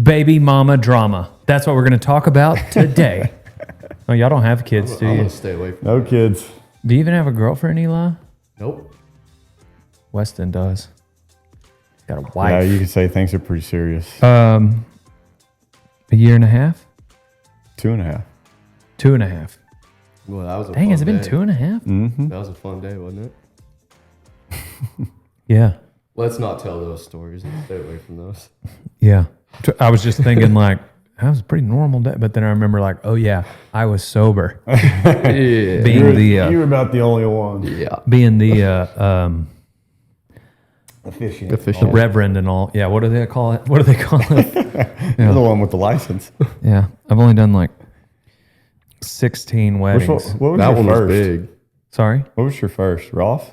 baby mama drama. That's what we're going to talk about today. Oh, y'all don't have kids, do I'm you? going to stay away from No kids. Do you even have a girlfriend, Eli? Nope. Weston does. He's got a wife. Yeah, you could say things are pretty serious. A year and a half? 2.5. 2.5. Well, that was a Dang, fun has it been day. 2.5? Mm-hmm. That was a fun day, wasn't it? Yeah. Let's not tell those stories. Let's stay away from those. Yeah. I was just thinking like, that was a pretty normal day. But then I remember like, oh yeah, I was sober. Yeah. You were about the only one. Yeah. Being the Officiant. reverend and all. Yeah, what do they call it? What do they call it? You're the one with the license. Yeah. I've only done like 16 weddings. What was That your one first? was big. Sorry? What was your first? Ross?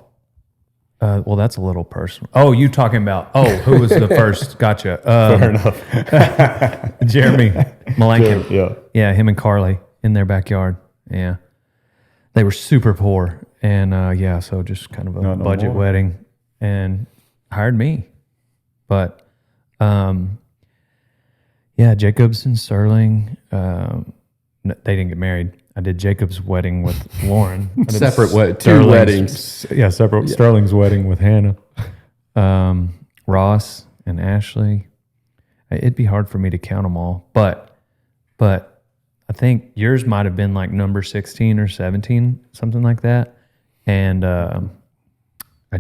Well, that's a little personal. Oh, you talking about, who was the first? Gotcha. Fair enough. Jeremy Malenkin. Yeah. Yeah, him and Carly in their backyard. Yeah. They were super poor. And so just kind of a Not no budget more. wedding and hired me. But Jacobs and Sterling, they didn't get married. I did Jacob's wedding with Lauren. I did Two Sterling's- weddings. Yeah, separate. Yeah. Sterling's wedding with Hannah. Ross and Ashley. It'd be hard for me to count them all, but I think yours might have been like number 16 or 17, something like that. And I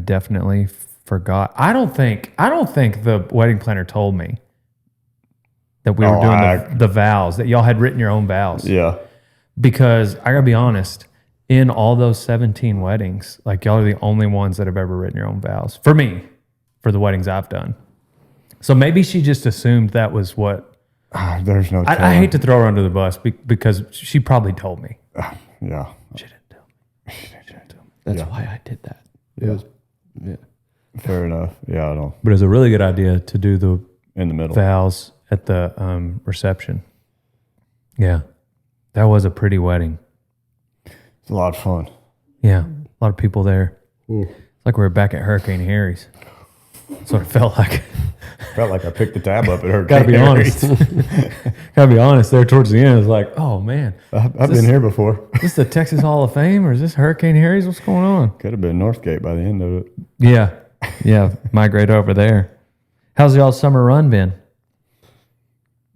definitely forgot. I don't think the wedding planner told me that we were doing the vows, that y'all had written your own vows. Yeah. Because I gotta be honest, in all those 17 weddings, like y'all are the only ones that have ever written your own vows. For me, for the weddings I've done. So maybe she just assumed that was what. There's no I telling. hate to throw her under the bus because she probably told me. Yeah. She didn't tell me. That's Yeah. why I did that. It was, yeah. Fair enough. Yeah, I don't. But it was a really good idea to do the In the middle. vows at the reception. Yeah. That was a pretty wedding. It's a lot of fun. Yeah. A lot of people there. Ooh. It's like we were back at Hurricane Harry's. That's what it felt like. Felt like I picked the tab up at her. Gotta be honest. Gotta be honest. There towards the end, it was like, oh man, I've Is this- been here before. is this the Texas Hall of Fame or is this Hurricane Harry's? What's going on? Could have been Northgate by the end of it. Yeah. Migrate over there. How's y'all's summer run been?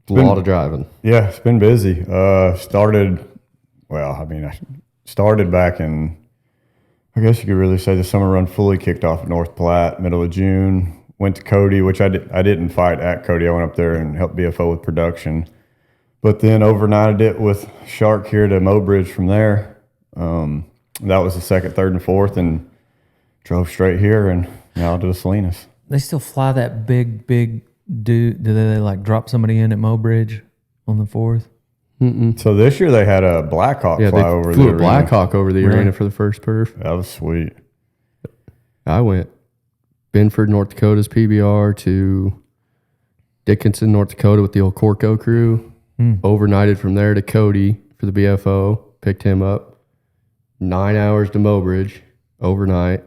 A lot of driving. Yeah, it's been busy. I started back in, I guess you could really say the summer run fully kicked off at North Platte, middle of June. Went to Cody, which I didn't fight at Cody. I went up there and helped BFO with production. But then overnighted it with Shark here to Mobridge from there. That was the second, third, and fourth, and drove straight here and now to the Salinas. They still fly that big dude. Do they like drop somebody in at Mobridge on the 4th? So this year they had a Blackhawk Yeah, fly they over flew the a arena. Blackhawk over the Really? arena for the first perf. That was sweet. I went Benford, North Dakota's PBR to Dickinson, North Dakota with the old Corco crew. Overnighted from there to Cody for the BFO. Picked him up. 9 hours to Mobridge overnight.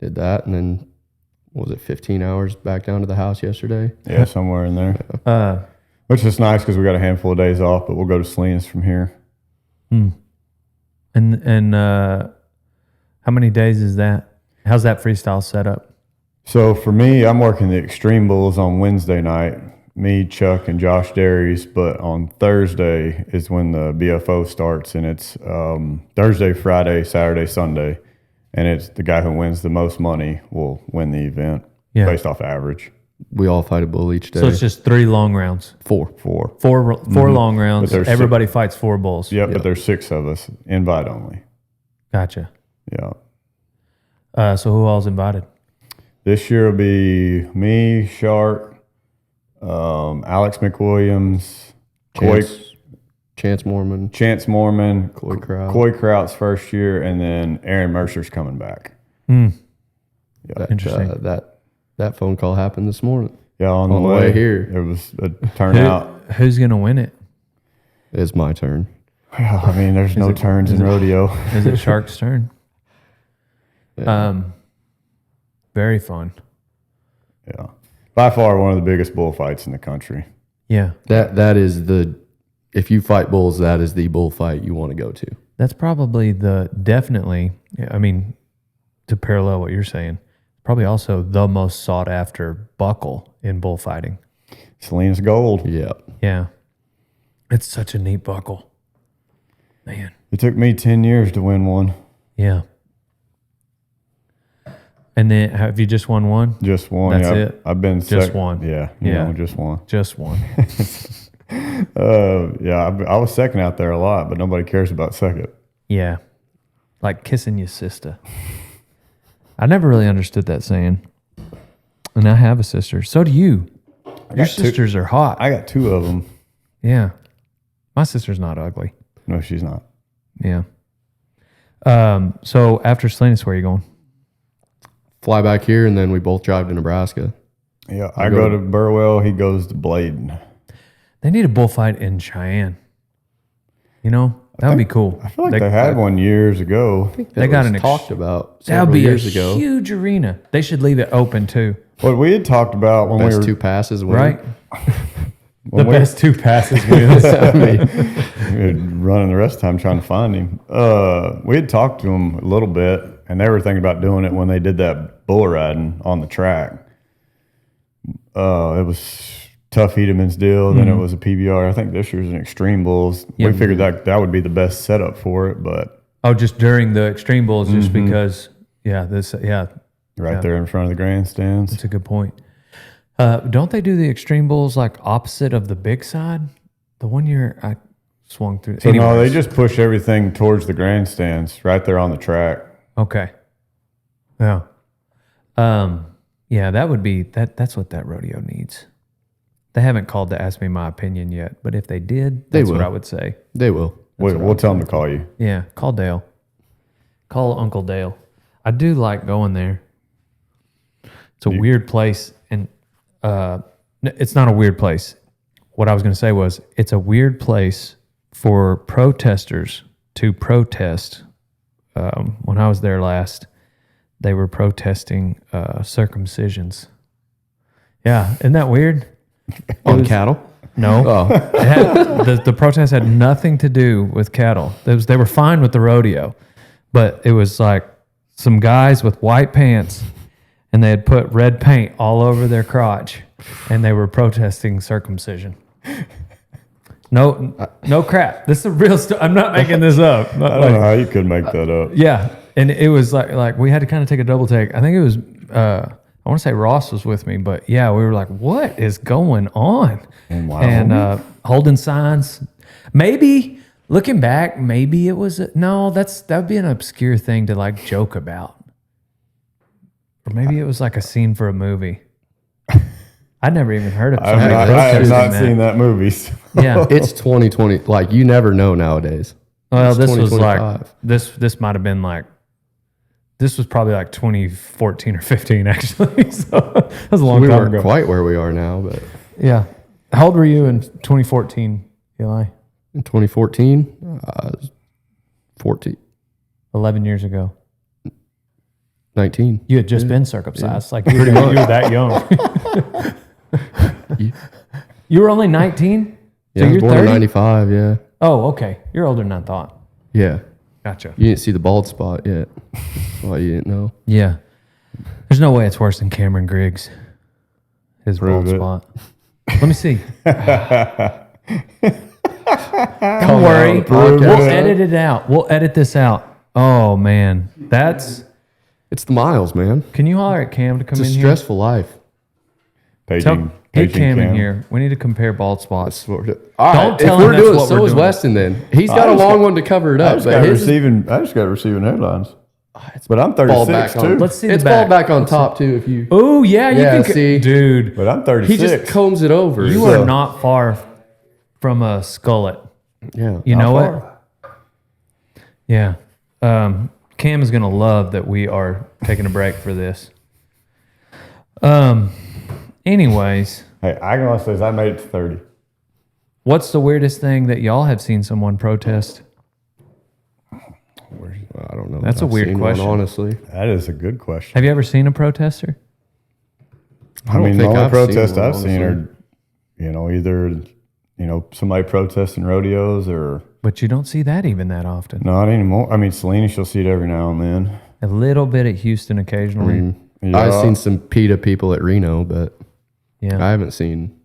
Did that, and then what was it, 15 hours back down to the house yesterday? Yeah, somewhere in there. Which is nice because we got a handful of days off, but we'll go to Salinas from here. And how many days is that? How's that freestyle set up? So for me, I'm working the Extreme Bulls on Wednesday night. Me, Chuck, and Josh Derrys. But on Thursday is when the BFO starts, and it's Thursday, Friday, Saturday, Sunday. And it's the guy who wins the most money will win the event based off average. We all fight a bull each day. So it's just 3 long rounds. four. Four long rounds. But there's Everybody fights 4 bulls. Yep, but there's 6 of us, invite only. Gotcha. Yeah. So who all's invited? This year will be me, Shark, Alex McWilliams, Chance Mormon. Chance Mormon, Coy Kraut. Coy Kraut's first year, and then Aaron Mercer's coming back. That, Interesting. That phone call happened this morning. Yeah, on the way here. It was a turnout. Who's going to win it? It's my turn. Well, I mean, there's no turns in rodeo. Is it Shark's turn? Yeah. Very fun. Yeah. By far one of the biggest bullfights in the country. Yeah. That is if you fight bulls, that is the bullfight you want to go to. That's probably definitely, I mean, to parallel what you're saying, probably also the most sought after buckle in bullfighting. Selena's Gold. Yeah. Yeah. It's such a neat buckle. Man. It took me 10 years to win one. Yeah. And then have you just won one? Just one. That's yeah, it? I've been Just one. Yeah. Yeah. Just one. Just one. I was second out there a lot, but nobody cares about second. Yeah. Like kissing your sister. I never really understood that saying. And I have a sister. So do you. Your sisters are hot. I got 2 of them. Yeah. My sister's not ugly. No, she's not. Yeah. So after Salinas, where are you going? Fly back here, and then we both drive to Nebraska. Yeah, I go to Burwell. He goes to Bladen. They need a bullfight in Cheyenne. You know, that would be cool. I feel like they had one years ago. They got an talked about That would several be years a ago. huge arena. They should leave it open too. What we had talked about when Best we were 2 passes, win. Right? when The we best 2 passes wins. were running the rest of the time trying to find him. We had talked to him a little bit, and they were thinking about doing it when they did that bull riding on the track. It was tough Hedeman's deal. Then it was a PBR. I think this year's an Extreme Bulls. Yeah. We figured that would be the best setup for it, but Oh, just during the Extreme Bulls, just because, yeah, right there in front of the grandstands. that's a good point. Don't they do the Extreme Bulls like opposite of the big side? The one year I swung through. So no, Anyways. they just push everything towards the grandstands right there on the track. Okay. Yeah. Yeah, that would be that's what that rodeo needs. They haven't called to ask me my opinion yet, but if they did, that's what will. I would say. They will. We'll tell them to call you. Yeah, call Dale. Call Uncle Dale. I do like going there. It's a weird place, and it's not a weird place. What I was going to say was it's a weird place for protesters to protest. When I was there last, they were protesting circumcisions. Yeah, isn't that weird? On cattle? No. Oh. The protest had nothing to do with cattle. They were fine with the rodeo, but it was like some guys with white pants, and they had put red paint all over their crotch, and they were protesting circumcision. No crap. This is a real story. I'm not making this up. I don't know how you could make that up. Yeah, and it was like we had to kind of take a double take. I think it was I want to say Ross was with me, but yeah, we were like, "What is going on?" And holding signs. Maybe looking back, maybe it was that would be an obscure thing to like joke about, or maybe it was like a scene for a movie. I'd never even heard of. I have not seen that movie. So. Yeah, It's 2020. Like, you never know nowadays. well, It's this was like 2025. this might have been like. This was probably like 2014 or 15, actually. So that was a long We time weren't ago. quite where we are now, but Yeah. How old were you in 2014, Eli? in 2014, 14, 11 years ago. 19. You had just been circumcised. Like you were that young. You were only 19? Yeah, So I was you're born in 30? 95, yeah. Oh, okay. You're older than I thought. Yeah. Gotcha. You didn't see the bald spot yet. Well, you didn't know. Yeah. There's no way it's worse than Cameron Griggs. His Prove bald it. spot. Let me see. Don't worry. Prove We'll it. edit it out. We'll edit this out. Oh, man. It's the miles, man. Can you holler at Cam to come It's a in stressful life. Paging Get Cam in Cam. here. We need to compare bald spots. All right, Don't tell if him we're that's doing what so we're is doing. Weston then. He's got I a just long got- one to cover it I up. just But got his is receiving headlines. But I'm ball back 36 on. too. Let's see the It's back. ball back on top too. If you Oh, yeah. You Yeah, can see? Dude, But I'm he 36. just combs it over. you So- are not far from a skullet. Yeah. You know How what? Yeah. Cam is going to love that we are taking a break for this. Anyways, Hey, I can honestly say I made it to 30. what's the weirdest thing that y'all have seen someone protest? I don't know. That's if a I've weird seen one, question. honestly. That is a good question. Have you ever seen a protester? I mean, the think only I've protests seen one, I've seen are, either, somebody protesting rodeos or But you don't see that even that often. not anymore. I mean, Salinas, you'll see it every now and then. A little bit at Houston occasionally. Yeah. I've seen some PETA people at Reno, but Yeah. I haven't seen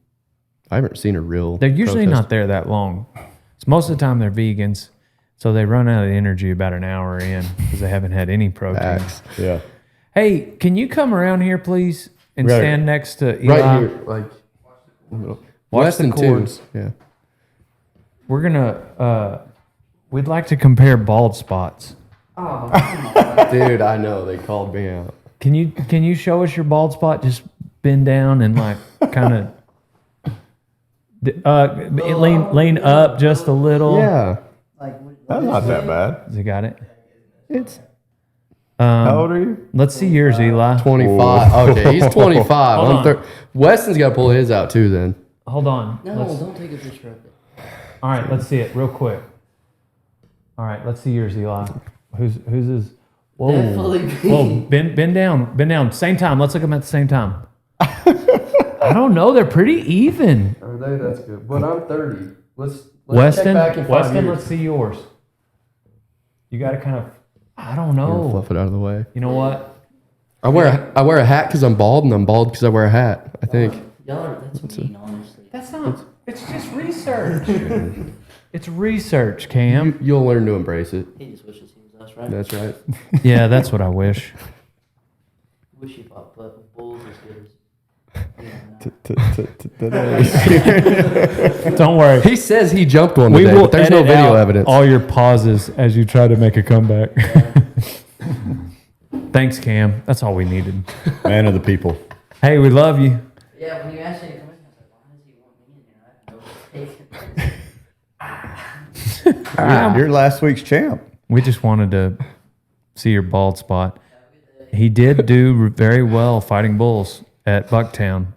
a real. They're usually protest. not there that long. So most of the time they're vegans, so they run out of energy about an hour in because they haven't had any protein. Facts. Yeah. Hey, can you come around here, please, and Right. stand next to Eli? Right here, like Weston the cords. too. Yeah. We're gonna. We'd like to compare bald spots. Dude, I know they called me out. Can you show us your bald spot? Just bend down and like kind of lean up just a little. Yeah, That's not that bad. Has he got it? it's How old are you? Let's see yours, Eli. 25. Okay, he's 25. Hold I'm on. 30. Weston's got to pull his out too. Then Hold on. No, Let's- don't take a picture of it. all right, let's see it real quick. All right, let's see yours, Eli. Who's his? Whoa, Definitely whoa, me. bend down. Same time. Let's look at them at the same time. I don't know. They're pretty even. are they? That's good. But I'm 30. Let's Weston, check back in 5 Weston, years. let's see yours. You got to kind of. I don't Here, know. fluff it out of the way. You know what? I wear a hat because I'm bald, and I'm bald because I wear a hat. I think. Y'all are, that's mean, honestly. That's not. It's just research. It's research, Cam. You'll learn to embrace it. He just wishes he was us, right? That's right. Yeah, that's what I wish. Wish he fought with bulls as good as. Don't worry. He says he jumped one today, but there's no edit video out evidence. all your pauses as you try to make a comeback. Thanks, Cam. That's all we needed. Man of the people. Hey, we love you. Yeah, when you asked me to come in, I was like, why does he want me in here? I have no take. You're last week's champ. We just wanted to see your bald spot. He did do very well fighting bulls at Bucktown.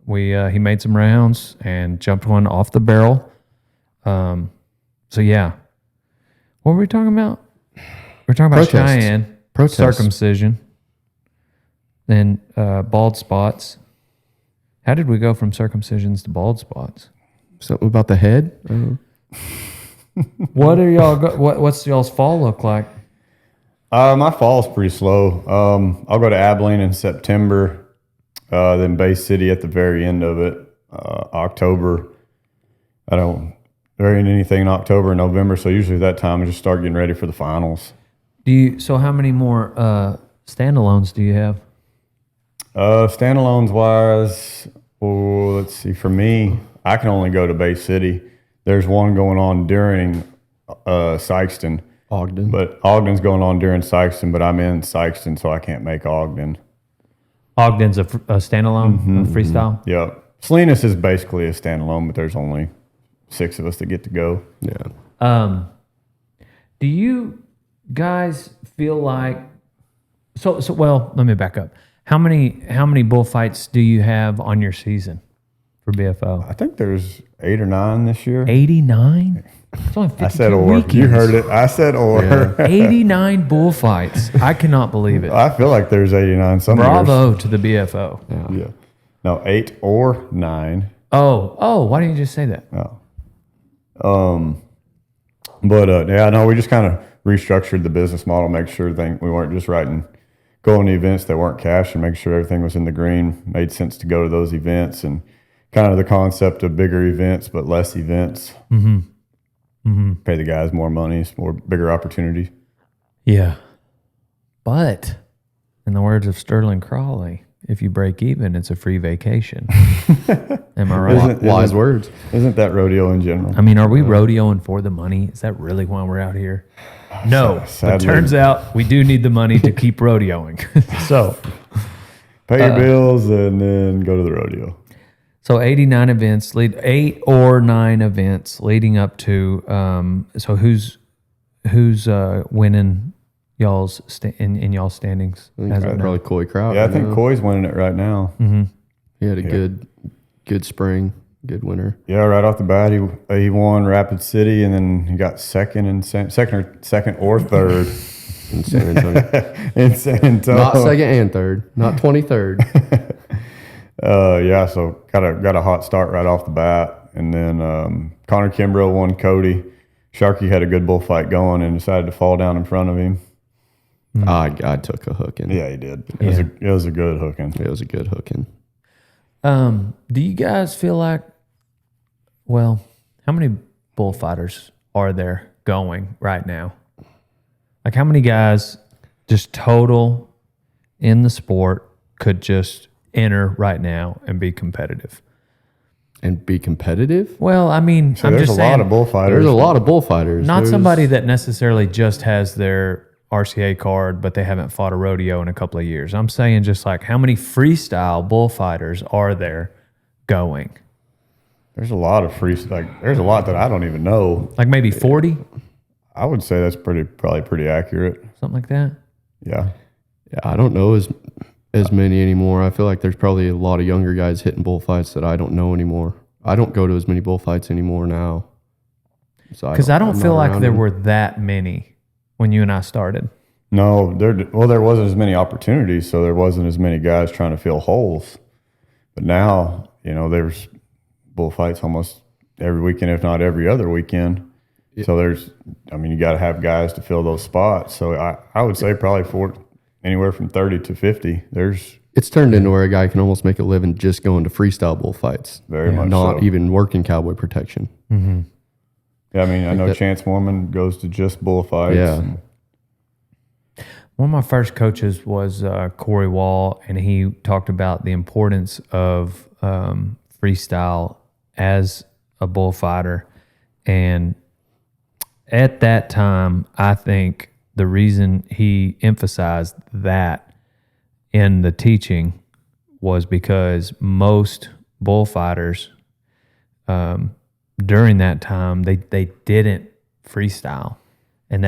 He made some rounds and jumped one off the barrel. So yeah, what were we talking about? We're talking about Protests. Cheyenne, Protests. circumcision, then bald spots. How did we go from circumcisions to bald spots? Something about the head. What are y'all? What's y'all's fall look like? My fall's pretty slow. I'll go to Abilene in September, then Bay City at the very end of it. October. There ain't anything in October and November, so usually that time I just start getting ready for the finals. So how many more standalones do you have? Standalones wise, let's see. For me, I can only go to Bay City. There's one going on during Sykeston. Ogden. But Ogden's going on during Sykeston, but I'm in Sykeston, so I can't make Ogden. Ogden's a standalone a freestyle. Yep. Salinas is basically a standalone, but there's only 6 of us that get to go. Yeah. Do you guys feel like well, let me back up. How many bullfights do you have on your season for BFO? I think there's 8 or 9 this year. 89? It's only 52 I said or. weekends. You heard it. I said or. 89 bullfights. I cannot believe it. I feel like there's 89 somewhere. Bravo to the BFO. Yeah. No, 8 or 9. Oh, why didn't you just say that? But yeah, no, we just kind of restructured the business model, make sure we weren't just going to events that weren't cash, and make sure everything was in the green. Made sense to go to those events, and kind of the concept of bigger events but less events. Pay the guys more money, bigger opportunities. Yeah. But in the words of Sterling Crawley, if you break even, it's a free vacation. Am I right? Wise words. Isn't that rodeo in general? I mean, are we rodeoing for the money? Is that really why we're out here? No. But Sadly. turns out we do need the money to keep rodeoing. So Pay your bills and then go to the rodeo. 89 events, 8 or 9 events leading up to. So who's winning y'all's in y'all's standings? I think as of now? probably Coy Kraut. Yeah, I right think now. Coy's winning it right now. He had a good spring, good winter. Yeah, right off the bat, he won Rapid City, and then he got second or third In San Antonio. in San Antonio. Not second and third. Not 23rd. Yeah, so got a hot start right off the bat, and then Connor Kimbrough won Cody. Sharkey had a good bullfight going and decided to fall down in front of him. I took a hooking. Yeah, he did. It was a good hooking. It was a good hooking. Do you guys feel like, well, how many bullfighters are there going right now? Like how many guys just total in the sport could just enter right now and be competitive? And be competitive? Well, I mean, So I'm there's just a lot saying, of bullfighters. There's a lot of bullfighters. not There's- somebody that necessarily just has their RCA card, but they haven't fought a rodeo in a couple of years. I'm saying just like how many freestyle bullfighters are there going? There's a lot of there's a lot that I don't even know. Like maybe 40, I would say that's probably pretty accurate. something like that. Yeah. Yeah, I don't know as many anymore. I feel like there's probably a lot of younger guys hitting bullfights that I don't know anymore. I don't go to as many bullfights anymore now. Because I don't I'm feel not like around there them. were that many when you and I started. No, there wasn't as many opportunities, so there wasn't as many guys trying to fill holes. But now, there's bullfights almost every weekend, if not every other weekend. Yeah. So you got to have guys to fill those spots. So I would say probably anywhere from 30 to 50. It's turned into where a guy can almost make a living just going to freestyle bullfights. Very much not so. even working cowboy protection. Mm-hmm. Yeah, I know Chance Mormon goes to just bullfights. Yeah. One of my first coaches was Corey Wall, and he talked about the importance of freestyle as a bullfighter. And at that time, I think the reason he emphasized that in the teaching was because most bullfighters during that time, they didn't freestyle. And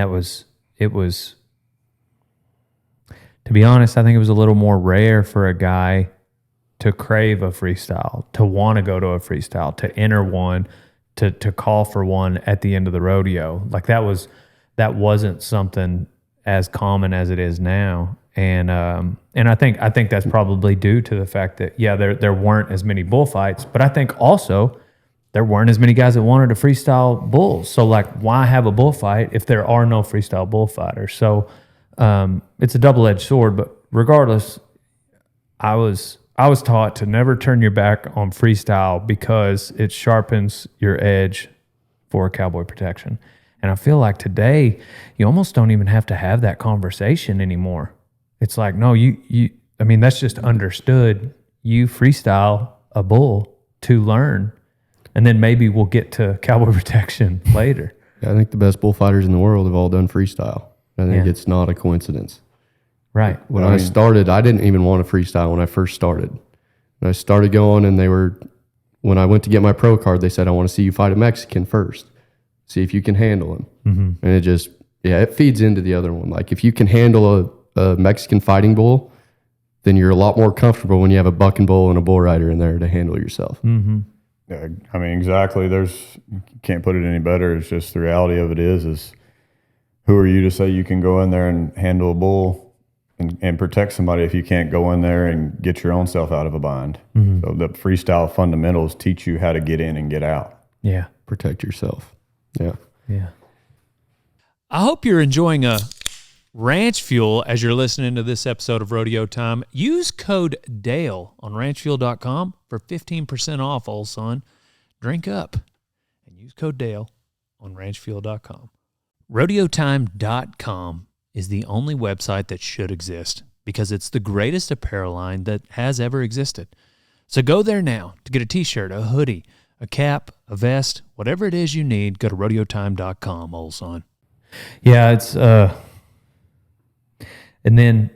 to be honest, I think it was a little more rare for a guy to crave a freestyle, to want to go to a freestyle, to enter one, to call for one at the end of the rodeo. Like that wasn't something as common as it is now. And I think that's probably due to the fact that there weren't as many bullfights, but I think also there weren't as many guys that wanted to freestyle bulls. So like, why have a bullfight if there are no freestyle bullfighters? So it's a double-edged sword, but regardless, I was taught to never turn your back on freestyle because it sharpens your edge for cowboy protection. And I feel like today you almost don't even have to have that conversation anymore. It's like, no, that's just understood. You freestyle a bull to learn, and then maybe we'll get to cowboy protection later. Yeah, I think the best bullfighters in the world have all done freestyle. I think it's not a coincidence. Right. When I started, I didn't even want to freestyle when I first started. When I started going, and when I went to get my pro card, they said, I want to see you fight a Mexican first. See if you can handle him. Mm-hmm. And it feeds into the other one. Like if you can handle a Mexican fighting bull, then you're a lot more comfortable when you have a bucking bull and a bull rider in there to handle yourself. Mm-hmm. Yeah, exactly. You can't put it any better. It's just the reality of it is who are you to say you can go in there and handle a bull and protect somebody if you can't go in there and get your own self out of a bind? Mm-hmm. So the freestyle fundamentals teach you how to get in and get out. Yeah. Protect yourself. Yeah. Yeah. I hope you're enjoying a ranch fuel as you're listening to this episode of Rodeo Time. Use code DALE on ranchfuel.com for 15% off, old son. Drink up and use code DALE on ranchfuel.com. RodeoTime.com is the only website that should exist because it's the greatest apparel line that has ever existed. So go there now to get a t-shirt, a hoodie, a cap, a vest, whatever it is you need. Go to RodeoTime.com, old son. Yeah, it's and then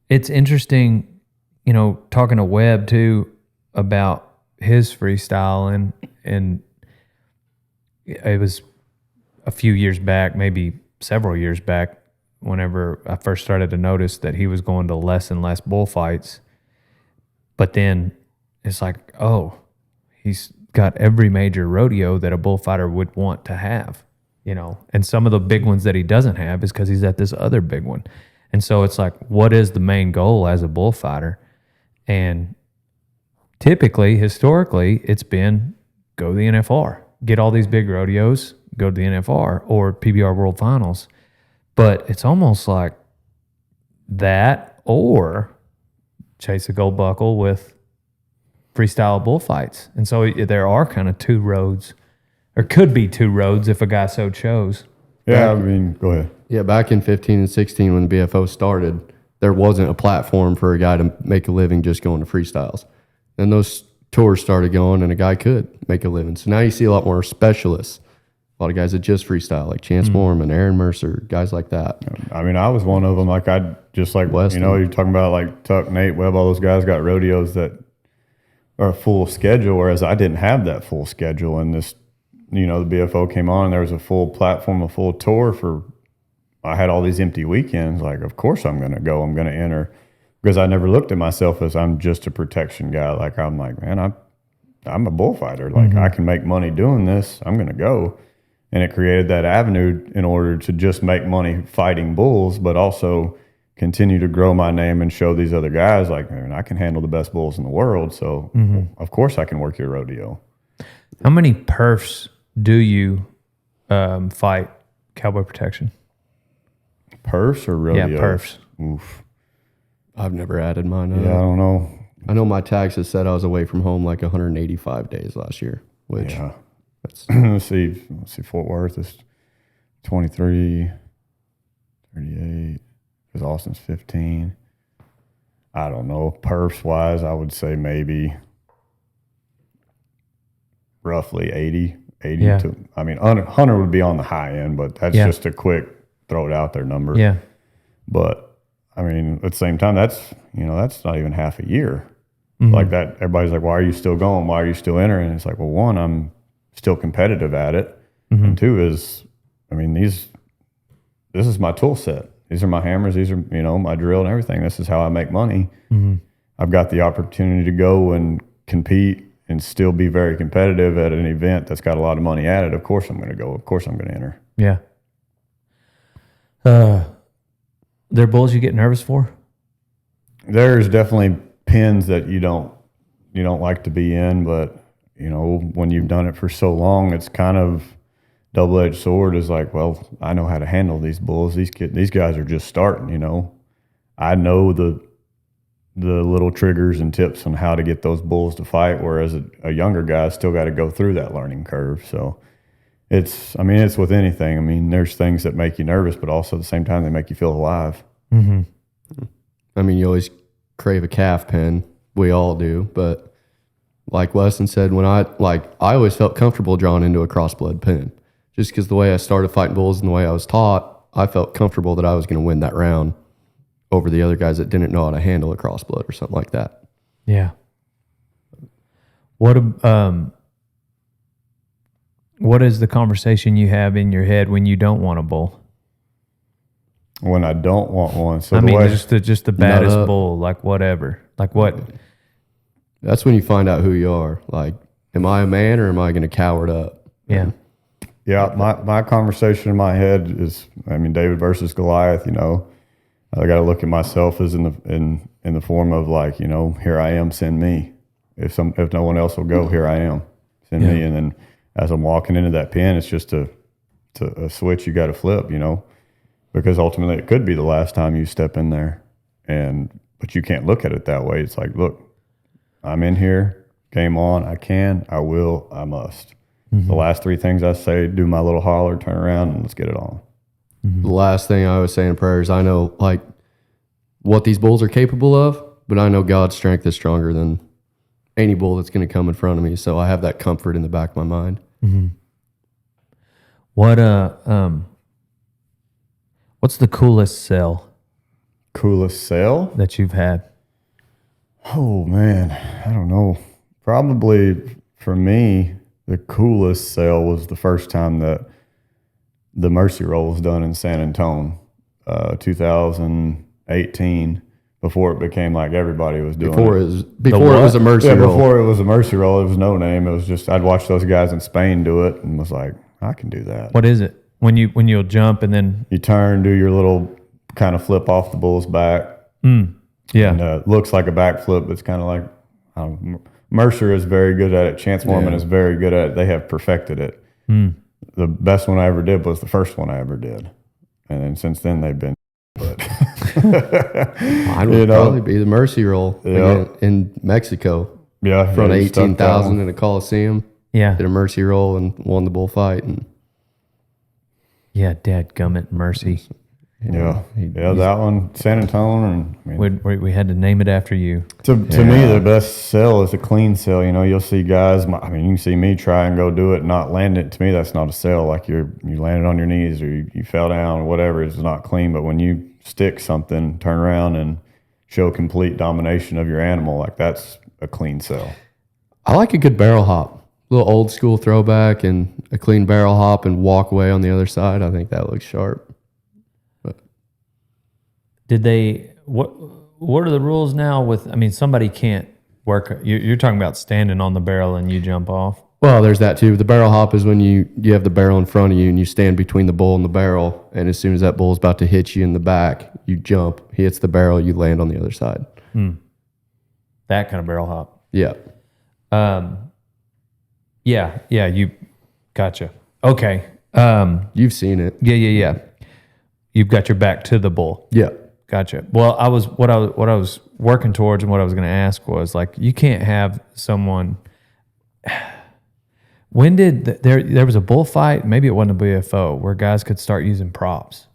it's interesting, talking to Webb too about his freestyle and it was a few years back, maybe several years back, whenever I first started to notice that he was going to less and less bullfights. But then it's like, oh, he's got every major rodeo that a bullfighter would want to have, and some of the big ones that he doesn't have is because he's at this other big one. And so it's like, what is the main goal as a bullfighter? And typically, historically, it's been go to the NFR, get all these big rodeos, go to the NFR or PBR World Finals. But it's almost like that or chase a gold buckle with freestyle bullfights. And so there are kind of two roads, or could be two roads if a guy so chose. Yeah, I mean, go ahead. Yeah, back in 15 and 16 when the BFO started, there wasn't a platform for a guy to make a living just going to freestyles. And those tours started going, and a guy could make a living. So now you see a lot more specialists, a lot of guys that just freestyle, like Chance Moorman, Aaron Mercer, guys like that. I mean, I was one of them. Like, I just like, Weston. you know, you're talking about like Tuck, Nate, Webb, all those guys got rodeos that are a full schedule, whereas I didn't have that full schedule. And this, you know, the BFO came on and there was a full platform, a full tour I had all these empty weekends. Like, of course I'm going to go, I'm going to enter, because I never looked at myself as I'm just a protection guy. Like, I'm like, man, I'm a bullfighter. Like, I can make money doing this. I'm going to go. And it created that avenue in order to just make money fighting bulls, but also continue to grow my name and show these other guys, like, man, I can handle the best bulls in the world. So, of course, I can work your rodeo. How many perfs do you fight cowboy protection? Perfs or rodeo? Yeah, perfs. Oof. I've never added mine up. Yeah, I don't know. I know my taxes said I was away from home like 185 days last year, which Yeah. that's Let's see, Fort Worth is 23, 38, because Austin's 15. I don't know. Perfs wise, I would say maybe roughly 80 Yeah. to, I mean, Hunter would be on the high end, but that's just a quick throw it out there number. Yeah. But I mean, at the same time, that's not even half a year. Like that, everybody's like, why are you still going? Why are you still entering? And it's like, well, one, I'm still competitive at it. And two is, I mean, this is my tool set. These are my hammers. These are, you know, my drill and everything. This is how I make money. I've got the opportunity to go and compete and still be very competitive at an event that's got a lot of money at it. Of course I'm going to go. Of course I'm going to enter. Yeah. There are bulls you get nervous for? There's definitely pins that you don't like to be in, but you know, when you've done it for so long, it's kind of double-edged sword. Is like, well, I know how to handle these bulls. These guys are just starting, you know. I know the little triggers and tips on how to get those bulls to fight, whereas a younger guy still got to go through that learning curve. So it's with anything. I mean, there's things that make you nervous, but also at the same time, they make you feel alive. I mean, you always crave a calf pen. We all do. But like Weston said, I always felt comfortable drawing into a crossblood pen. Just because the way I started fighting bulls and the way I was taught, I felt comfortable that I was going to win that round over the other guys that didn't know how to handle a crossblood or something like that. Yeah. What is the conversation you have in your head when you don't want a bull? When I don't want one. So I mean, just the baddest bull, like whatever. Like what? That's when you find out who you are. Like, am I a man or am I going to cower up? Yeah. Yeah, my conversation in my head is, I mean, David versus Goliath. You know, I got to look at myself as in the form of like, you know, here I am, send me. If no one else will go, here I am, send me. And then as I'm walking into that pen, it's just a switch you got to flip, you know, because ultimately it could be the last time you step in there, but you can't look at it that way. It's like, look, I'm in here, game on. I can, I will, I must. The last three things I say, do my little holler, turn around, and let's get it on. The last thing I always say in prayer is I know like what these bulls are capable of, but I know God's strength is stronger than any bull that's going to come in front of me. So I have that comfort in the back of my mind. What's the coolest sell Coolest sale? that you've had? Oh man, I don't know. Probably for me, the coolest sale was the first time that the Mercy Roll was done in San Antonio, 2018. Before it became like everybody was doing Before it. it was a mercy Yeah, roll. before it was a Mercy Roll, it was no name. It was just I'd watch those guys in Spain do it and was like, I can do that. What is it? When you'll jump and then You turn, do your little kind of flip off the bull's back. yeah. And looks like a backflip, but it's kind of like Mercer is very good at it. Chance Mormon is very good at it. They have perfected it. The best one I ever did was the first one I ever did. And then since then they've been, but Mine would probably be the Mercy roll in Mexico. Yeah. From you stuck that 18,000 one. in a Coliseum. Yeah. Did a Mercy roll and won the bullfight. And Yeah, dadgummit, Mercy. Yeah. That one, San Antonio. And I mean, We had to name it after you. to me, the best sell is a clean sell. You know, you'll see guys, I mean, you can see me try and go do it and not land it. To me, that's not a sell. Like you landed on your knees or you fell down or whatever. It's not clean. But when you stick something, turn around and show complete domination of your animal, like that's a clean sell. I like a good barrel hop. A little old school throwback and a clean barrel hop and walk away on the other side. I think that looks sharp. Did they, what are the rules now with, I mean, somebody can't work, you're talking about standing on the barrel and you jump off. Well, there's that too. The barrel hop is when you have the barrel in front of you and you stand between the bull and the barrel. And as soon as that bull's about to hit you in the back, you jump. He hits the barrel, you land on the other side. That kind of barrel hop. Yeah. Yeah, you, gotcha. Okay. You've seen it. Yeah. You've got your back to the bull. Yeah. Gotcha. Well, what I was working towards and what I was going to ask was like, you can't have someone. When did there was a bullfight? Maybe it wasn't a BFO where guys could start using props.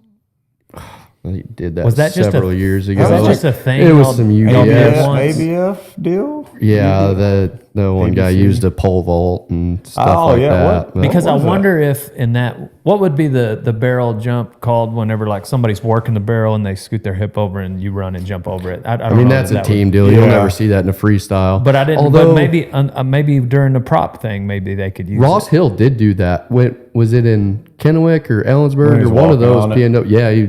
He did that, Was that just several years ago. Was that just a thing? It was y'all- some y'all did UBS. once? ABF deal? Yeah, the one guy ABC. used a pole vault and stuff Oh, like yeah, that. what? But Because I was that? wonder if in that, what would be the barrel jump called whenever like somebody's working the barrel and they scoot their hip over and you run and jump over it. I don't I mean, know that's if a that team would- deal. You'll Yeah. never see that in a freestyle. But I didn't. Although, but maybe during the prop thing, maybe they could use Ross it. Hill did do that. Was it in Kennewick or When Ellensburg he or was one of walking those? on it. PNW? Yeah, he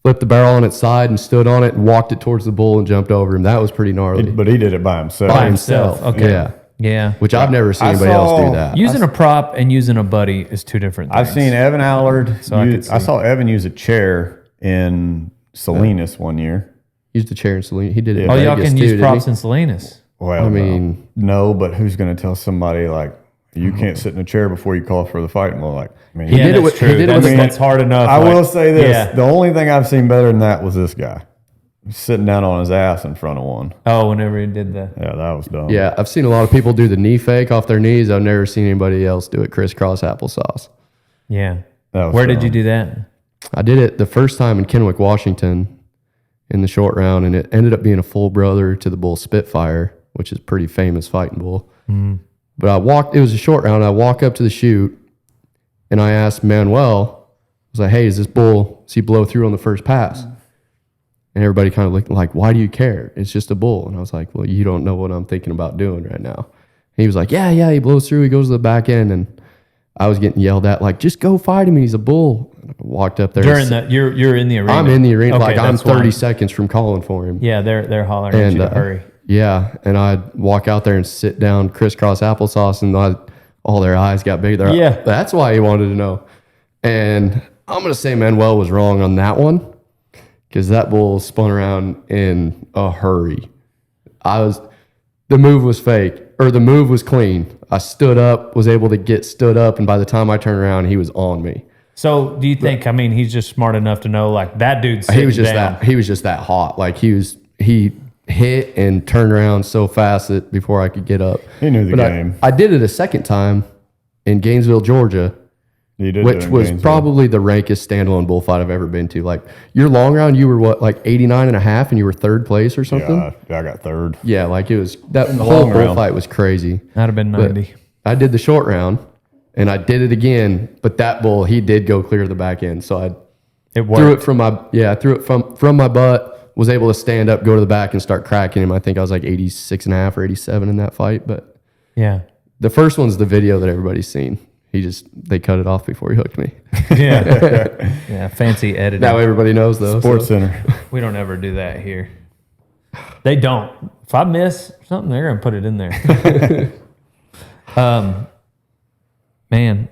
flipped the barrel on its side and stood on it and walked it towards the bull and jumped over him. That was pretty gnarly. But he did it by himself. By himself. Okay. Yeah. Yeah. Which I've never seen I anybody else saw- do that. Using a prop and using a buddy is two different things. I've seen Evan Allard. So I could I see. saw Evan use a chair in Salinas one year. Used the chair in Selena. He did it. in Oh, y'all Vegas can too, use didn't props he? in Salinas. Well, I mean, no, but who's going to tell somebody like you can't sit in a chair before you call for the fight? Well, like, I mean, Yeah, did it that's with- true. he did it that's, with- that's hard enough. I like- will say this: Yeah. the only thing I've seen better than that was this guy sitting down on his ass in front of one. Oh, whenever he did the. Yeah, that was dumb. Yeah, I've seen a lot of people do the knee fake off their knees. I've never seen anybody else do it crisscross applesauce. Yeah. That was Where did you dumb. do that? I did it the first time in Kennewick, Washington in the short round, and it ended up being a full brother to the bull Spitfire, which is a pretty famous fighting bull. But it was a short round. I walk up to the chute and I asked Manuel, I was like, hey, does he blow through on the first pass? And everybody kind of looked like, why do you care? It's just a bull. And I was like, well, you don't know what I'm thinking about doing right now. And he was like, yeah, he blows through. He goes to the back end. And I was getting yelled at, like, just go fight him. He's a bull. And I walked up there. During the you're in the arena. I'm in the arena. Okay, like, I'm that's why. 30 seconds from calling for him. Yeah, they're hollering at you to hurry. Yeah, and I'd walk out there and sit down, crisscross applesauce, and all their eyes got big. Yeah. That's why he wanted to know. And I'm going to say Manuel was wrong on that one because that bull spun around in a hurry. The move was fake, or the move was clean. I stood up, was able to get stood up, and by the time I turned around, he was on me. So do you think? I mean, he's just smart enough to know like that dude's. He was just down. he was just that hot. Like he hit and turned around so fast that before I could get up. He knew the But game. I did it a second time in Gainesville, Georgia, He did which it in was Gainesville. probably the rankest standalone bullfight I've ever been to. Like your long round, you were what, like 89 and a half and you were third place or something? Yeah, I got third. Yeah, like it was, that the whole long round. bullfight was crazy. That'd have been But 90. I did the short round and I did it again, but that bull, he did go clear the back end. So I It threw worked. it from my butt, was able to stand up, go to the back and start cracking him. I think I was like 86 and a half or 87 in that fight. But Yeah. the first one's the video that everybody's seen. They cut it off before he hooked me. Yeah. Yeah. Fancy editing. Now everybody knows though. Sports so. Center. We don't ever do that here. They don't. If I miss something, they're gonna put it in there. Man,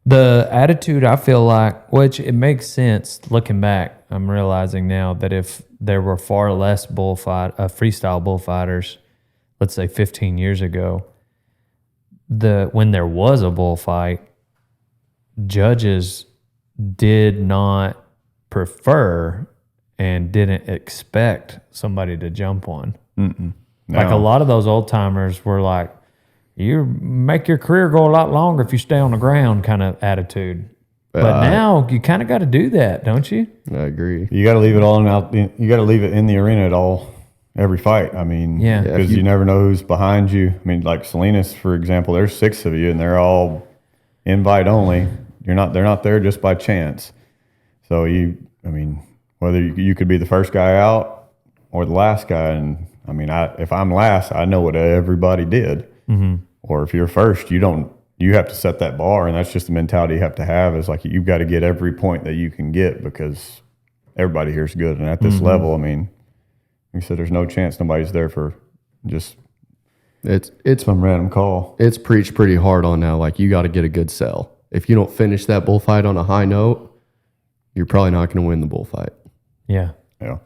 the attitude I feel like, which it makes sense looking back. I'm realizing now that if there were far less freestyle bullfighters, let's say 15 years ago, when there was a bullfight, judges did not prefer and didn't expect somebody to jump one. Like a lot of those old timers were like, you make your career go a lot longer if you stay on the ground kind of attitude. But now you kind of got to do that, don't you? I agree. You got to leave it all out. You got to leave it in the arena at all, every fight. I mean, Yeah. because you never know who's behind you. I mean, like Salinas, for example, there's 6 of you, and they're all invite only. They're not there just by chance. So whether you could be the first guy out or the last guy, and I mean, if I'm last, I know what everybody did. Or if you're first, you have to set that bar, and that's just the mentality you have to have. Is like you've got to get every point that you can get because everybody here is good, and at this level, I mean, like I said, there's no chance nobody's there for just It's some random call. It's preached pretty hard on now. Like, you got to get a good sell. If you don't finish that bullfight on a high note, you're probably not going to win the bullfight. Yeah. Yeah.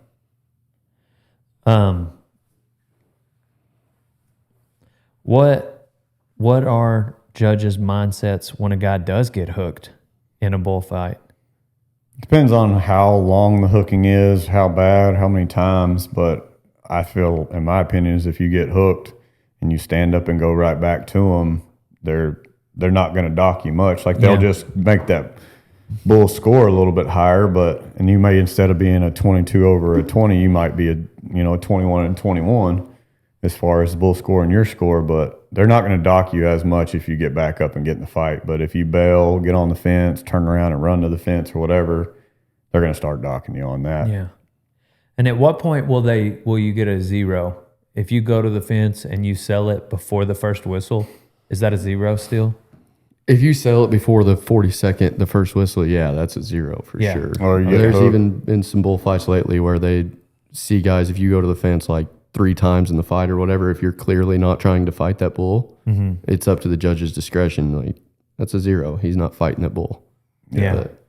What are judges' mindsets when a guy does get hooked in a bullfight? Depends on how long the hooking is, how bad, how many times. But I feel, in my opinion, is if you get hooked and you stand up and go right back to them, they're not going to dock you much. Like they'll just make that bull score a little bit higher, and you may, instead of being a 22 over a 20, you might be a 21 and 21 as far as the bull score and your score. But they're not going to dock you as much if you get back up and get in the fight. But if you bail, get on the fence, turn around and run to the fence or whatever, they're going to start docking you on that. Yeah. And at what point will you get a 0? If you go to the fence and you sell it before the first whistle, is that a 0 still? If you sell it before the 42nd, the first whistle, yeah, that's a 0 for sure. Or you get there's hooked. even been some bullfights lately where they see guys, if you go to the fence like 3 times in the fight or whatever, if you're clearly not trying to fight that bull, it's up to the judge's discretion. Like, that's a 0. He's not fighting that bull. Yeah. But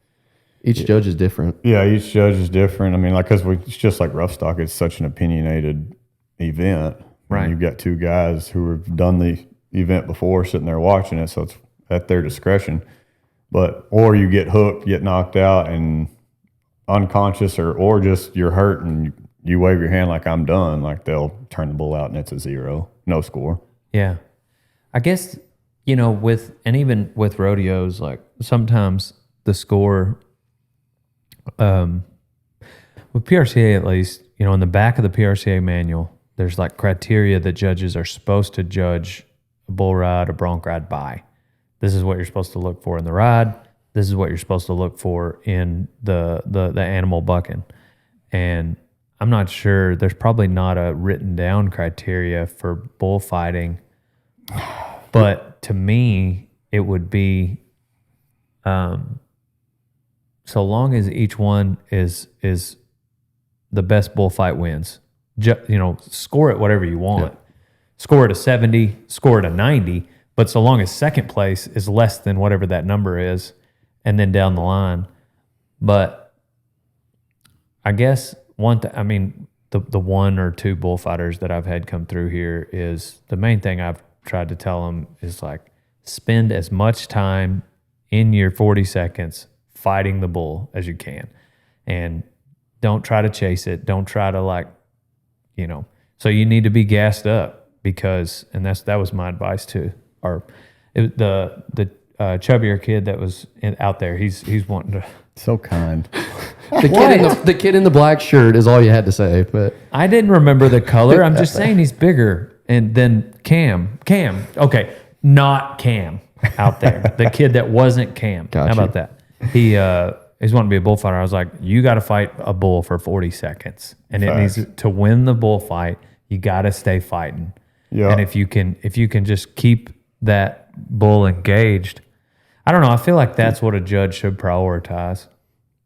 each judge is different. Yeah, each judge is different. I mean, like, because it's just like rough stock. It's such an opinionated event. Right. And you've got 2 guys who have done the event before sitting there watching it, so it's at their discretion. Or you get hooked, get knocked out and unconscious, or just you're hurt and you wave your hand like I'm done, like they'll turn the bull out and it's a 0, no score. Yeah. I guess, even with rodeos, like sometimes the score, with PRCA at least, in the back of the PRCA manual, there's like criteria that judges are supposed to judge a bull ride, a bronc ride by. This is what you're supposed to look for in the ride. This is what you're supposed to look for in the animal bucking. And I'm not sure, there's probably not a written down criteria for bullfighting, but to me, it would be, so long as each one is the best bullfight wins. Score it whatever you want. Yeah. Score it a 70, score it a 90, but so long as second place is less than whatever that number is, and then down the line. But I guess the 1 or 2 bullfighters that I've had come through here is the main thing I've tried to tell them is like, spend as much time in your 40 seconds fighting the bull as you can. And don't try to chase it. Don't try to so you need to be gassed up because, and that was my advice too. The chubbier kid that was out there, he's wanting to. So kind. The kid in the black shirt is all you had to say, but I didn't remember the color. I'm just saying he's bigger. And then Cam, okay, not Cam out there. The kid that wasn't Cam. Gotcha. How about that? He's wanting to be a bullfighter. I was like, you got to fight a bull for 40 seconds. And Facts. it needs to win the bullfight, you got to stay fighting. Yeah. And if you can just keep that bull engaged, I don't know. I feel like that's what a judge should prioritize.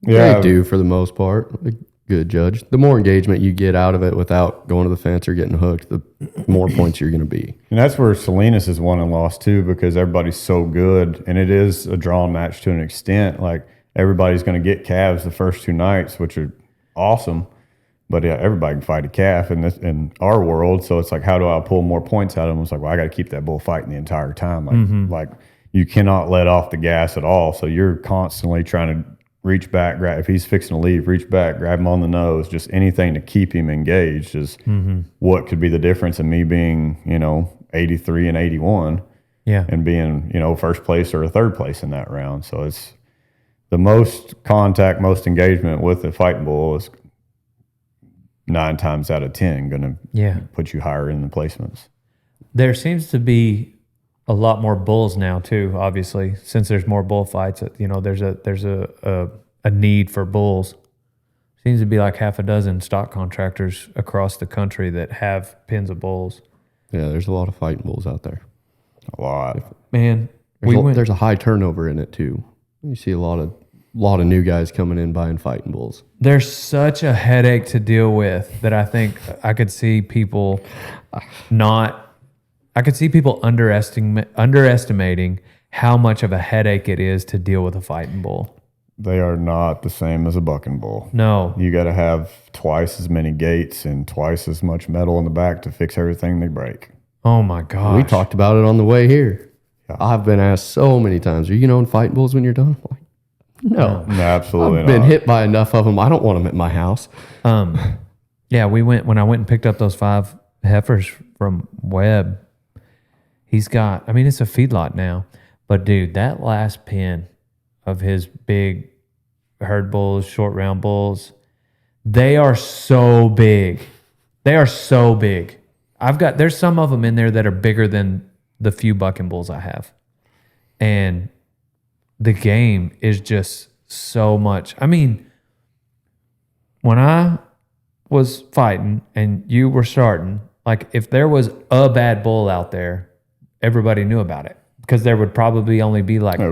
Yeah. they do for the most part. A good judge. The more engagement you get out of it without going to the fence or getting hooked, the more points you're going to be. And that's where Salinas has won and lost too, because everybody's so good, and it is a drawn match to an extent. Like everybody's going to get calves the first 2 nights, which are awesome. But yeah, everybody can fight a calf in our world. So it's like, how do I pull more points out of them? It's like, well, I got to keep that bull fighting the entire time. Like you cannot let off the gas at all. So you're constantly trying to reach back, grab. If he's fixing to leave, reach back, grab him on the nose. Just anything to keep him engaged is what could be the difference in me being, 83 and 81. Yeah. And being, first place or a third place in that round. So it's the most contact, most engagement with a fighting bull is 9 times out of 10 going to put you higher in the placements. There seems to be a lot more bulls now too, obviously, since there's more bullfights. There's a need for bulls. Seems to be like half a dozen stock contractors across the country that have pens of bulls. Yeah, there's a lot of fighting bulls out there. A lot. Man, There's a high turnover in it too. You see a lot of new guys coming in buying fighting bulls. There's such a headache to deal with that I think I could see people underestimating how much of a headache it is to deal with a fighting bull. They are not the same as a bucking bull. No. You got to have twice as many gates and twice as much metal in the back to fix everything they break. Oh my gosh. We talked about it on the way here. Yeah. I've been asked so many times, are you going to own fighting bulls when you're done? I'm like, no, absolutely I've been hit by enough of them. I don't want them at my house. Yeah, when I went and picked up those 5 heifers from Webb, it's a feedlot now. But dude, that last pen of his big herd bulls, short round bulls, they are so big. They are so big. There's some of them in there that are bigger than the few bucking bulls I have. And the game is just so much. I mean, when I was fighting and you were starting, like if there was a bad bull out there, everybody knew about it because there would probably only be like 3.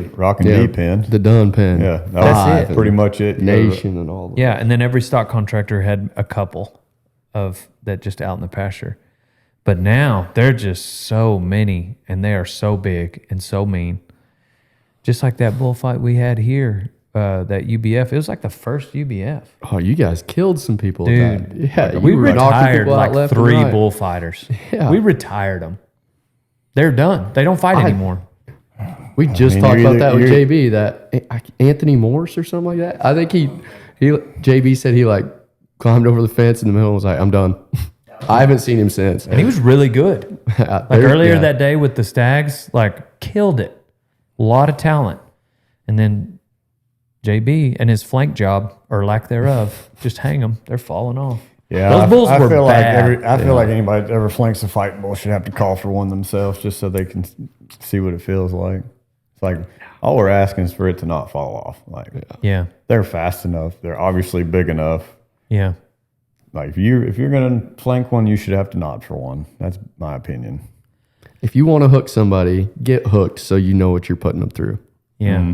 Rock and D pen. The Dunn pen. Yeah, That's it. Pretty much it. Nation and all that. Yeah, and then every stock contractor had a couple of that just out in the pasture. But now they're just so many and they are so big and so mean. Just like that bullfight we had here, that UBF. It was like the first UBF. Oh, you guys killed some people. Dude, with that. Yeah, we you were knocking retired people out like left 3 and right. bullfighters. Yeah. We retired them. They're done. They don't fight anymore. We just talked about that with JB, that Anthony Morse or something like that. I think he JB said he like climbed over the fence in the middle and was like, I'm done. I haven't seen him since. And he was really good. Like earlier that day with the Stags, like killed it. A lot of talent. And then JB and his flank job, or lack thereof, just hang them. They're falling off. Yeah, those bulls I were feel bad. I feel like anybody that ever flanks a fighting bull should have to call for one themselves just so they can see what it feels like. It's like all we're asking is for it to not fall off. Like, Yeah. they're fast enough. They're obviously big enough. Yeah. Like if you're gonna flank one, you should have to nod for one. That's my opinion. If you want to hook somebody, get hooked so you know what you're putting them through. Yeah.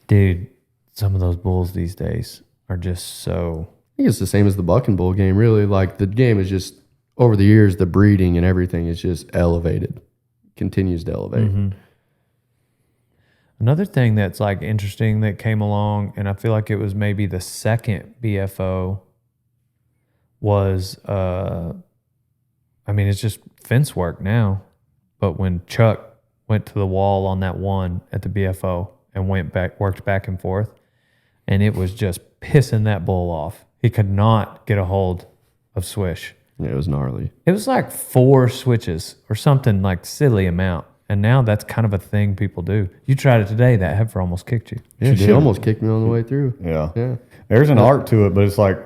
Dude, some of those bulls these days are just so... I think it's the same as the bucking bull game, really. Like the game is just, over the years, the breeding and everything is just elevated. Continues to elevate. Another thing that's like interesting that came along, and I feel like it was maybe the second BFO, was, it's just fence work now. But when Chuck went to the wall on that one at the BFO and worked back and forth, and it was just pissing that bull off. He could not get a hold of Swish. Yeah, it was gnarly. It was like 4 switches or something like silly amount. And now that's kind of a thing people do. You tried it today, that heifer almost kicked you. Yeah, she almost kicked me on the way through. Yeah. There's an art to it, but it's like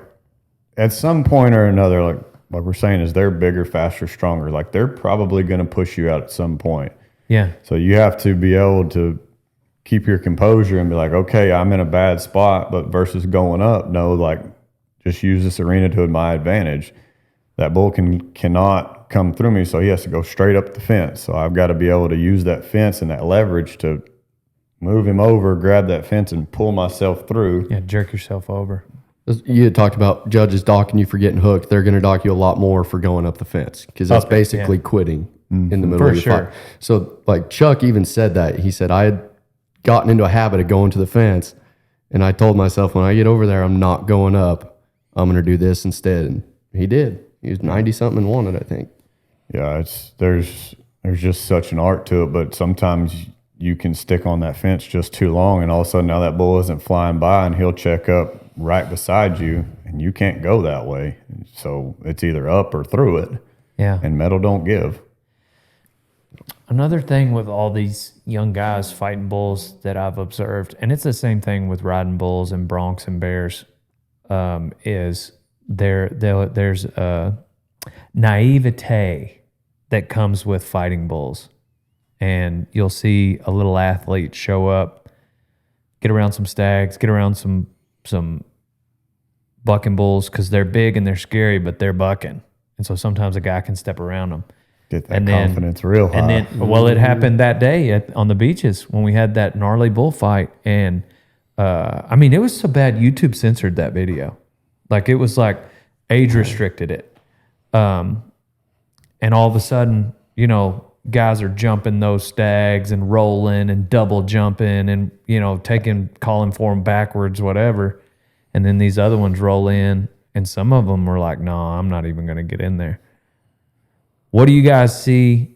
at some point or another, like we're saying, is they're bigger, faster, stronger. Like they're probably going to push you out at some point. Yeah. So you have to be able to keep your composure and be like, okay, I'm in a bad spot, but versus going up, no, like just use this arena to my advantage. That bull cannot come through me, so he has to go straight up the fence. So I've got to be able to use that fence and that leverage to move him over, grab that fence, and pull myself through. Yeah, jerk yourself over. You had talked about judges docking you for getting hooked. They're going to dock you a lot more for going up the fence because that's basically quitting in the middle of your fight. So like Chuck even said that. He said, I had gotten into a habit of going to the fence, and I told myself when I get over there, I'm not going up. I'm going to do this instead. And he did. He was 90 something and won it, I think. Yeah, there's just such an art to it, but sometimes you can stick on that fence just too long, and all of a sudden now that bull isn't flying by, and he'll check up right beside you, and you can't go that way. So it's either up or through it, Yeah. and metal don't give. Another thing with all these young guys fighting bulls that I've observed, and it's the same thing with riding bulls and broncs and bears, is there's a naivete that comes with fighting bulls. And you'll see a little athlete show up, get around some stags, get around some bucking bulls because they're big and they're scary, but they're bucking. And so sometimes a guy can step around them. Get that confidence real high. And then, well, it happened that day on the beaches when we had that gnarly bullfight. And I mean, it was so bad YouTube censored that video. Like it was like age restricted it. And all of a sudden, you know, guys are jumping those stags and rolling and double jumping and, you know, calling for them backwards, whatever. And then these other ones roll in, and some of them were like, no, I'm not even going to get in there. What do you guys see?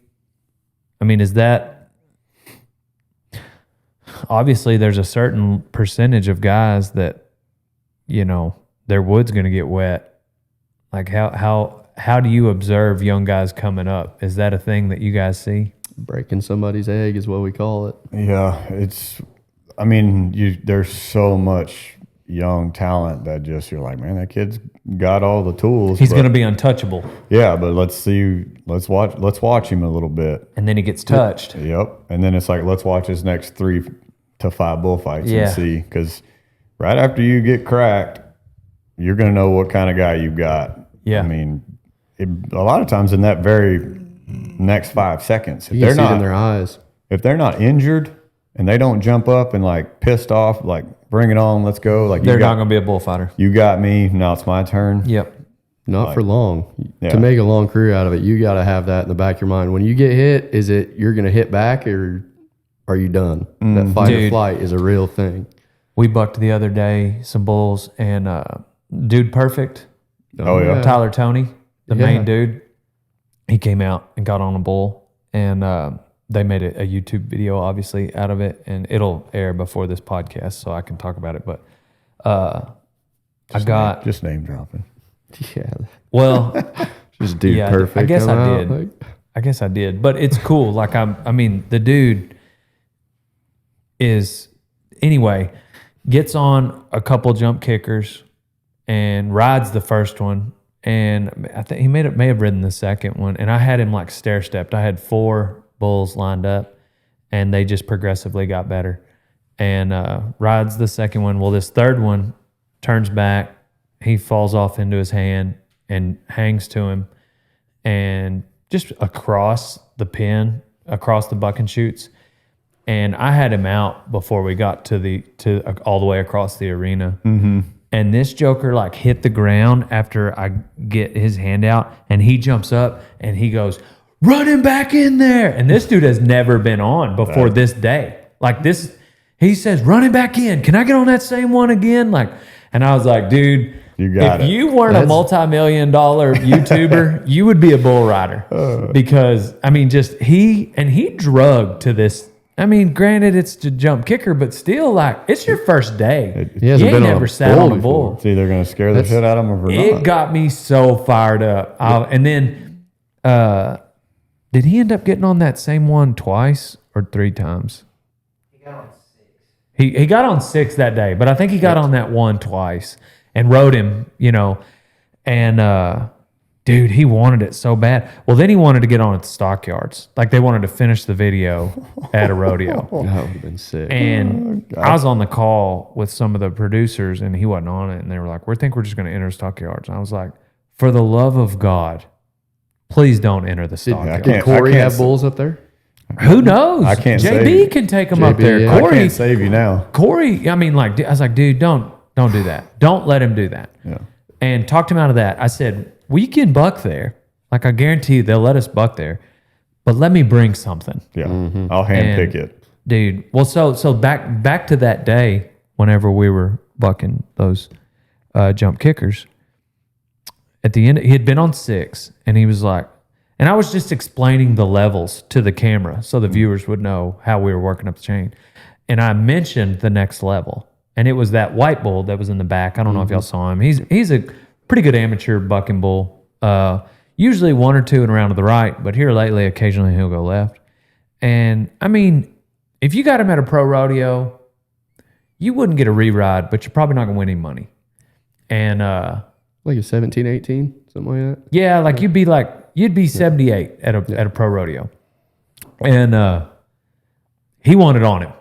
I mean, is that obviously there's a certain percentage of guys that, you know, their wood's going to get wet. Like how do you observe young guys coming up? Is that a thing that you guys see? Breaking somebody's egg is what we call it. Yeah, I mean, there's so much young talent that just you're like, man, that kid's got all the tools. He's going to be untouchable. Yeah, but let's watch him a little bit. And then he gets touched. Yep. And then it's like, let's watch his next 3 to 5 bullfights Yeah. and see. Because right after you get cracked, you're going to know what kind of guy you've got. Yeah. I mean, a lot of times in that very next 5 seconds, if You they're can see it in not their eyes. if they're not injured and they don't jump up and like pissed off, like bring it on, let's go. Like They're not going to be a bullfighter. you got me. Now it's my turn. Yep. Not for long. Yeah. To make a long career out of it, you got to have that in the back of your mind. When you get hit, is it you're going to hit back or are you done? That fight or Dude. flight is a real thing. We bucked the other day some bulls, and Dude Perfect, Oh, yeah. Tyler Tony, the Yeah. main dude, he came out and got on a bull, and they made a YouTube video, obviously, out of it, and it'll air before this podcast, so I can talk about it. But Just name dropping. Yeah. well, Just dude yeah, perfect. I guess come I out, did. like- I guess I did, but it's cool. Like I mean, the dude gets on a couple jump kickers and rides the first one, and I think he may have ridden the second one. And I had him like stair stepped. I had 4 bulls lined up, and they just progressively got better. And rides the second one. Well, this third one turns back. He falls off into his hand and hangs to him, and just across the pin, across the buck and shoots. And I had him out before we got to all the way across the arena. Mm-hmm. And this joker like hit the ground after I get his hand out, and he jumps up and he goes, "Run him back in there." And this dude has never been on before this day. Like this, he says, "Run him back in. Can I get on that same one again?" Like, and I was like, dude, You got if it. you weren't a multi-million-dollar YouTuber, you would be a bull rider. Because I mean, he drugged to this. I mean, granted, it's a jump kicker, but still, like, it's your first day. He hasn't you ain't been on never a sat bull on a before. bull. It's either going to scare the shit out of them or It not. got me so fired up. And then, did he end up getting on that same one twice or 3 times? He got on 6. He got on 6 that day, but I think he got on that one twice and rode him, you know. And dude, he wanted it so bad. Well, then he wanted to get on at the stockyards. Like they wanted to finish the video at a rodeo. That would have been sick. And I was on the call with some of the producers, and he wasn't on it. And they were like, "We think we're just going to enter stockyards." And I was like, "For the love of God, please don't enter the stockyards." can't- Corey can't have s- bulls up there? Who knows? I can't JB save- can take them up JB, there. yeah. I Corey, can't save you now. Corey, I mean, like, I was like, dude, don't do that. Don't let him do that. Yeah. And talked him out of that. I said, we can buck there. Like, I guarantee you they'll let us buck there. But let me bring something. Yeah. I'll handpick And- it. Dude, well, so back to that day, whenever we were bucking those jump kickers, at the end, he had been on 6, and he was like, and I was just explaining the levels to the camera so the viewers would know how we were working up the chain. And I mentioned the next level, and it was that white bull that was in the back. I don't know if y'all saw him. He's a pretty good amateur bucking bull. Usually 1 or 2 and around to the right, but here lately, occasionally he'll go left. And I mean, if you got him at a pro rodeo, you wouldn't get a re-ride, but you're probably not gonna win any money. And Like a 17, 18, something like that. yeah, like you'd be 78 at a pro rodeo. And he wanted on him.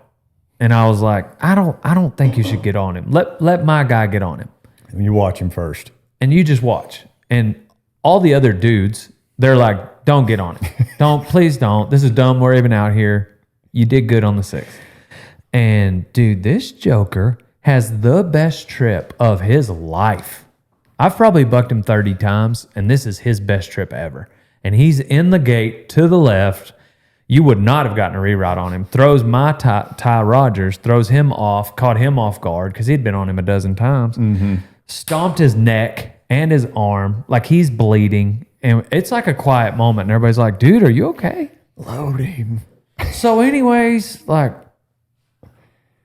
And I was like, I don't think you should get on him. Let my guy get on him. And you watch him first. And you just watch. And all the other dudes, they're like, don't get on him. Please don't. This is dumb. We're even out here. You did good on the 6th. And dude, this joker has the best trip of his life. I've probably bucked him 30 times, and this is his best trip ever. And he's in the gate to the left. You would not have gotten a re-ride on him. Throws my Ty Rogers, throws him off, caught him off guard because he'd been on him a dozen times. Stomped his neck and his arm like he's bleeding. And it's like a quiet moment. And everybody's like, dude, are you okay? Load him. So anyways, like,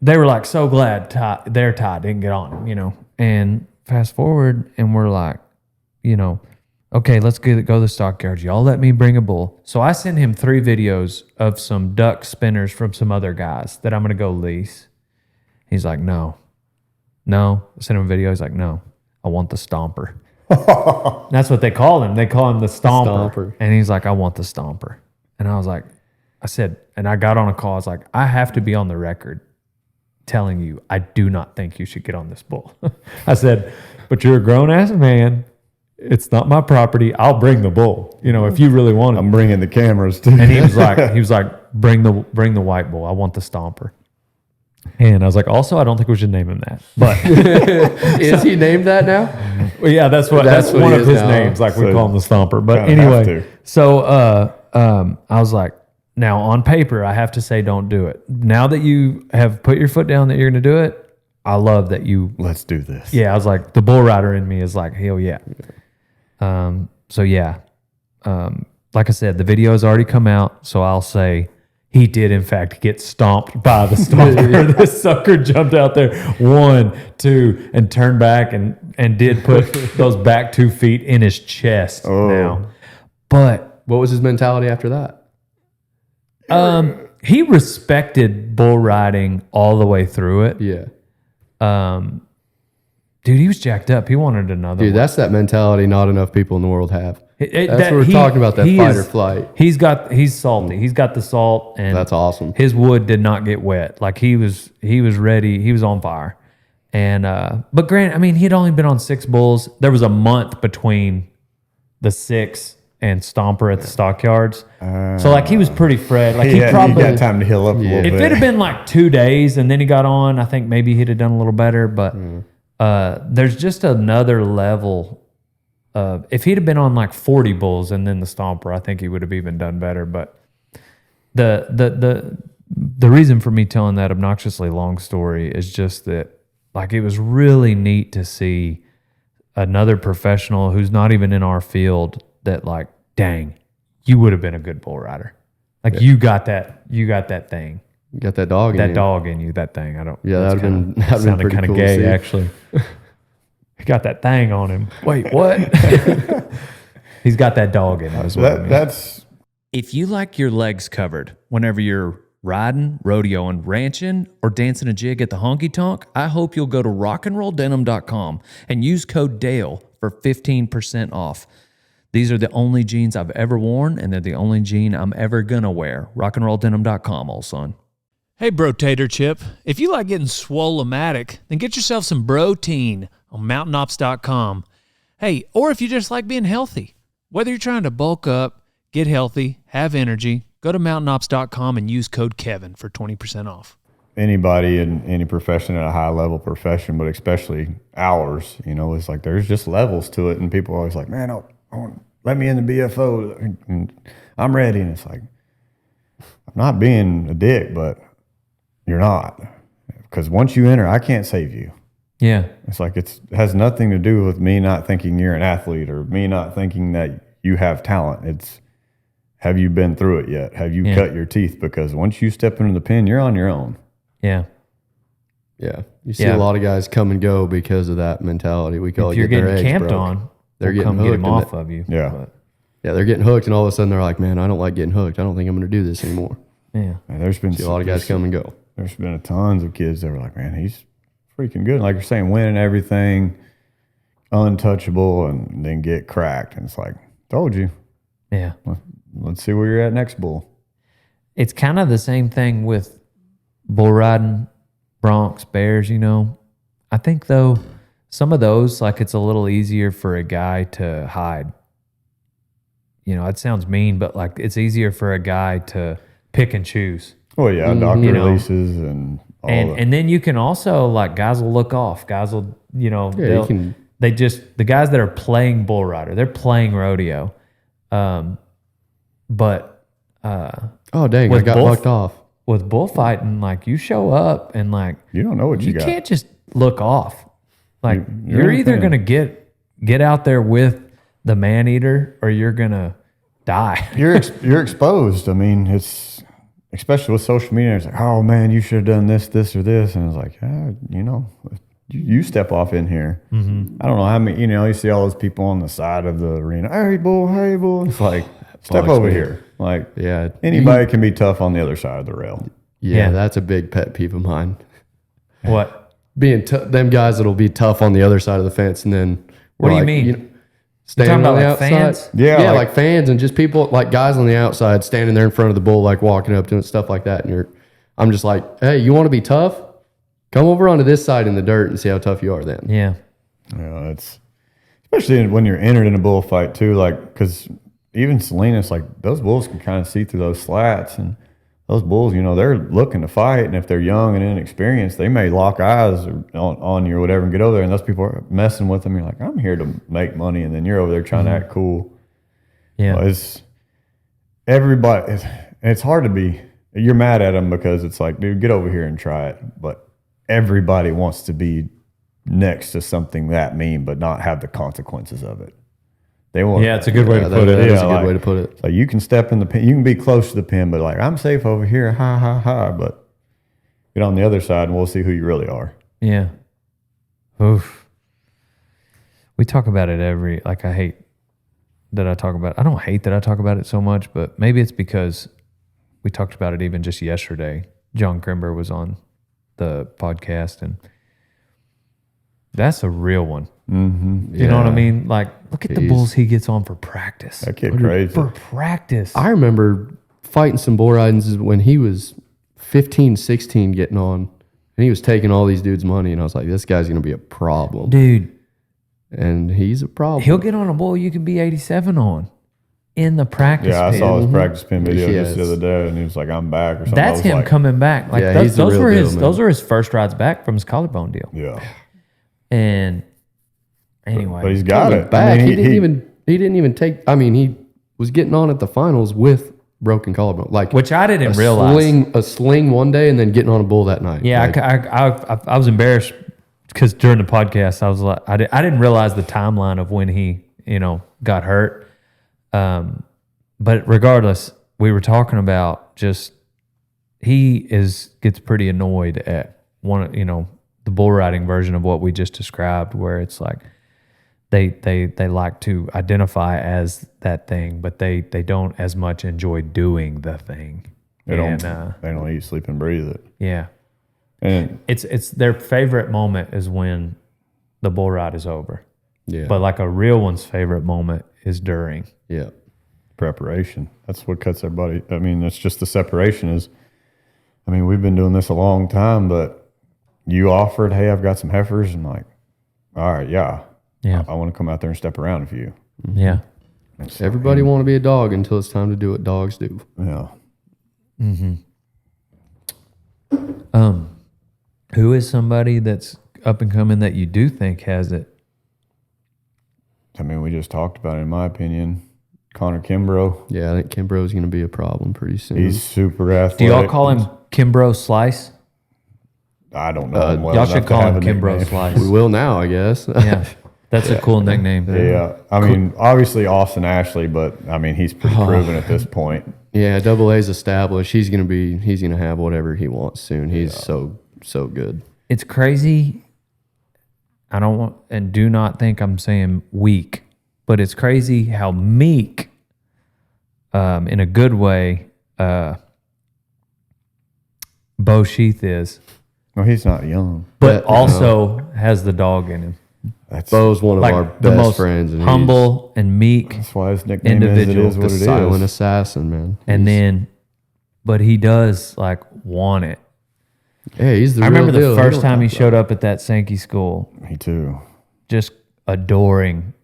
they were like so glad Ty didn't get on him, you know. And fast forward, and we're like, you know, okay, let's go to the stockyards. Y'all let me bring a bull. So I sent him 3 videos of some duck spinners from some other guys that I'm going to go lease. He's like, no. I sent him a video. He's like, no, I want the stomper. That's what they call him. They call him the stomper. And he's like, I want the stomper. And I was like, and I got on a call. I was like, I have to be on the record telling you, I do not think you should get on this bull. I said, but you're a grown ass man. It's not my property. I'll bring the bull. You know, if you really want it. I'm bringing the cameras too. And he was like, bring the white bull. I want the stomper. And I was like, also, I don't think we should name him that. But Is he named that now? well, yeah, that's one he of is his now. names. Like we So, call him the stomper. But kinda have anyway, to. so I was like, now on paper, I have to say don't do it. Now that you have put your foot down that you're going to do it, I love that you. Let's do this. Yeah, I was like, the bull rider in me is like, hell yeah. So yeah, like I said, the video has already come out. So I'll say he did in fact get stomped by the stomper. This sucker jumped out there 1, 2, and turned back and did put those back 2 feet in his chest. Now, but What was his mentality after that? he respected bull riding all the way through it. Yeah. Dude, he was jacked up. He wanted another Dude, one. that's that mentality not enough people in the world have. That's what we're talking about, that fight or flight. He's salty. He's got the salt, and That's awesome. his wood did not get wet. Like he was ready. He was on fire. And but Grant, I mean, he'd only been on 6 bulls. There was a month between the 6 and Stomper at the stockyards. So like he was pretty fresh. Like he probably got time to heal up a little bit. if it had been like 2 days and then he got on, I think maybe he'd have done a little better. But there's just another level. If he'd have been on like 40 bulls and then the Stomper, I think he would have even done better. But the reason for me telling that obnoxiously long story is just that like it was really neat to see another professional who's not even in our field that like, dang, you would have been a good bull rider. Like you got that thing. You got that dog in you. That dog in you, that thing. I don't. Yeah, that's that'd been sounded pretty kind of cool to gay, see. actually. He got that thing on him. Wait, what? He's got that dog in him. Is what I mean. That's If you like your legs covered whenever you're riding, rodeoing, ranching, or dancing a jig at the honky tonk, I hope you'll go to rockandrolldenim.com and use code DALE for 15% off. These are the only jeans I've ever worn, and they're the only jean I'm ever gonna wear. Rockandrolldenim.com, old son. Hey, Bro Tater Chip, if you like getting swole-o-matic, then get yourself some Protein on mountainops.com. Hey, or if you just like being healthy, whether you're trying to bulk up, get healthy, have energy, go to mountainops.com and use code KEVIN for 20% off. anybody in any profession at a high level profession, but especially ours, you know, it's like there's just levels to it. And people are always like, man, let me in the BFO. And I'm ready. And it's like, I'm not being a dick, but you're not. Because once you enter, I can't save you. Yeah. It's like it has nothing to do with me not thinking you're an athlete or me not thinking that you have talent. It's, have you been through it yet? Have you cut your teeth? Because once you step into the pen, you're on your own. Yeah. Yeah. You see a lot of guys come and go because of that mentality. We call If it you're getting their getting eggs camped broke. on, They're we'll getting come get hooked him and off of you. Yeah. But, Yeah, they're getting hooked, and all of a sudden they're like, man, I don't like getting hooked. I don't think I'm going to do this anymore. yeah. And there's been See a lot of guys come and go. There's been tons of kids that were like, man, he's freaking good. Like you're saying, winning everything, untouchable, and then get cracked. And it's like, told you. Yeah. Let's see where you're at next bull. It's kind of the same thing with bull riding, broncs, bears, you know. I think, though, some of those, like it's a little easier for a guy to hide. You know, it sounds mean, but like it's easier for a guy to pick and choose. Oh, yeah, doctor You know. releases and all that. And then you can also, like, guys will look off. Guys will, you know, Yeah, you can. they just, the guys that are playing bull rider, they're playing rodeo. But Oh, dang, I with got both- locked off. with bullfighting, like you show up and like You don't know what you you got. can't just look off. Like You're you're in the either pen. gonna get out there with the man eater or you're gonna die. You're exposed. I mean, it's especially with social media. It's like, oh man, you should have done this, this, or this, and it's like, you know, you step off in here. Mm-hmm. I don't know how many. You know, you see all those people on the side of the arena. Hey bull. It's like, step Box over me. here. Like, Yeah. anybody can be tough on the other side of the rail. Yeah, Yeah. that's a big pet peeve of mine. What? Being them guys that'll be tough on the other side of the fence, and then What do you like, mean? know, standing talking on about, the like, outside. fans? Yeah, yeah, like- like fans and just people, like guys on the outside standing there in front of the bull, like walking up to it, stuff like that. And I'm just like, hey, you want to be tough? Come over onto this side in the dirt and see how tough you are then. Yeah. Yeah, it's especially when you're entered in a bullfight too. Like, because even Salinas, like those bulls can kind of see through those slats, and those bulls, you know, they're looking to fight, and if they're young and inexperienced, they may lock eyes on you or whatever and get over there, and those people are messing with them. You're like, I'm here to make money, and then you're over there trying to act cool. Yeah. Well, it's everybody. It's hard to be. You're mad at them because it's like, dude, get over here and try it. But everybody wants to be next to something that mean, but not have the consequences of it. They want. Yeah, it's a good way to that- put it. that is Yeah, a good like- way to put it. So you can step in the pin. You can be close to the pin, but like, I'm safe over here. Ha ha ha. But get on the other side, and we'll see who you really are. Yeah. Oof. We talk about it I hate that I talk about it. I don't hate that I talk about it so much, but maybe it's because we talked about it even just yesterday. John Grimber was on the podcast, and that's a real one. Mm-hmm. You know what I mean? Like, look at the Jeez. bulls he gets on for practice. That kid crazy. For practice. I remember fighting some bull ridings when he was 15, 16 getting on, and he was taking all these dudes' money, and I was like, this guy's going to be a problem. Dude, And he's a problem. he'll get on a bull you can be 87 on in the practice Yeah, I pit. saw his practice pin video Yes. just the other day, and he was like, "I'm back" or something. I That's was him like, coming back. Like Yeah, those, he's the those real were deal, his man. those were his first rides back from his collarbone deal. Yeah, And anyway, but he's got Coming it. back. I mean, he didn't even take. I mean, he was getting on at the finals with broken collarbone, like which I didn't a realize. a sling one day, and then getting on a bull that night. Yeah, Like, I was embarrassed because during the podcast I was like, I didn't realize the timeline of when he got hurt. But regardless, we were talking about just gets pretty annoyed at the bull riding version of what we just described, where it's like they like to identify as that thing, but they don't as much enjoy doing the thing. they don't. And, They don't eat, sleep, and breathe it. yeah. And It's their favorite moment is when the bull ride is over. yeah, But like a real one's favorite moment is during. yeah. preparation. That's what cuts everybody. I mean, that's just the separation is. I mean, we've been doing this a long time, but you offered, hey, I've got some heifers. I'm like, all right, yeah. Yeah. I want to come out there and step around for you. Yeah. And so, Everybody want to be a dog until it's time to do what dogs do. Yeah. Who is somebody that's up and coming that you do think has it? I mean, we just talked about it, in my opinion. Connor Kimbrough. Yeah, I think Kimbrough's going to be a problem pretty soon. He's super athletic. Do y'all call him Kimbrough Slice? I don't know him well Y'all enough should to call have him a Kimbrough nickname. Slice. We will now, I guess. Yeah, that's a cool nickname. Yeah, I mean, obviously Austin Ashley, but I mean, he's pretty proven at this point. Yeah, Double A's established. He's gonna have whatever he wants soon. He's so good. It's crazy. I don't want and do not think I'm saying weak, but it's crazy how meek, in a good way, Bo Sheath is, Well, he's not young. but Yeah, also has the dog in him. That's Bo's one of Like our the best most friends, and humble and meek, that's why his nickname individual, is he's what the it silent is. assassin, man. and then, but he does like want it. Hey, he's the I real remember deal. the first don't time he talk showed up at that Sankey school, Me too. just adoring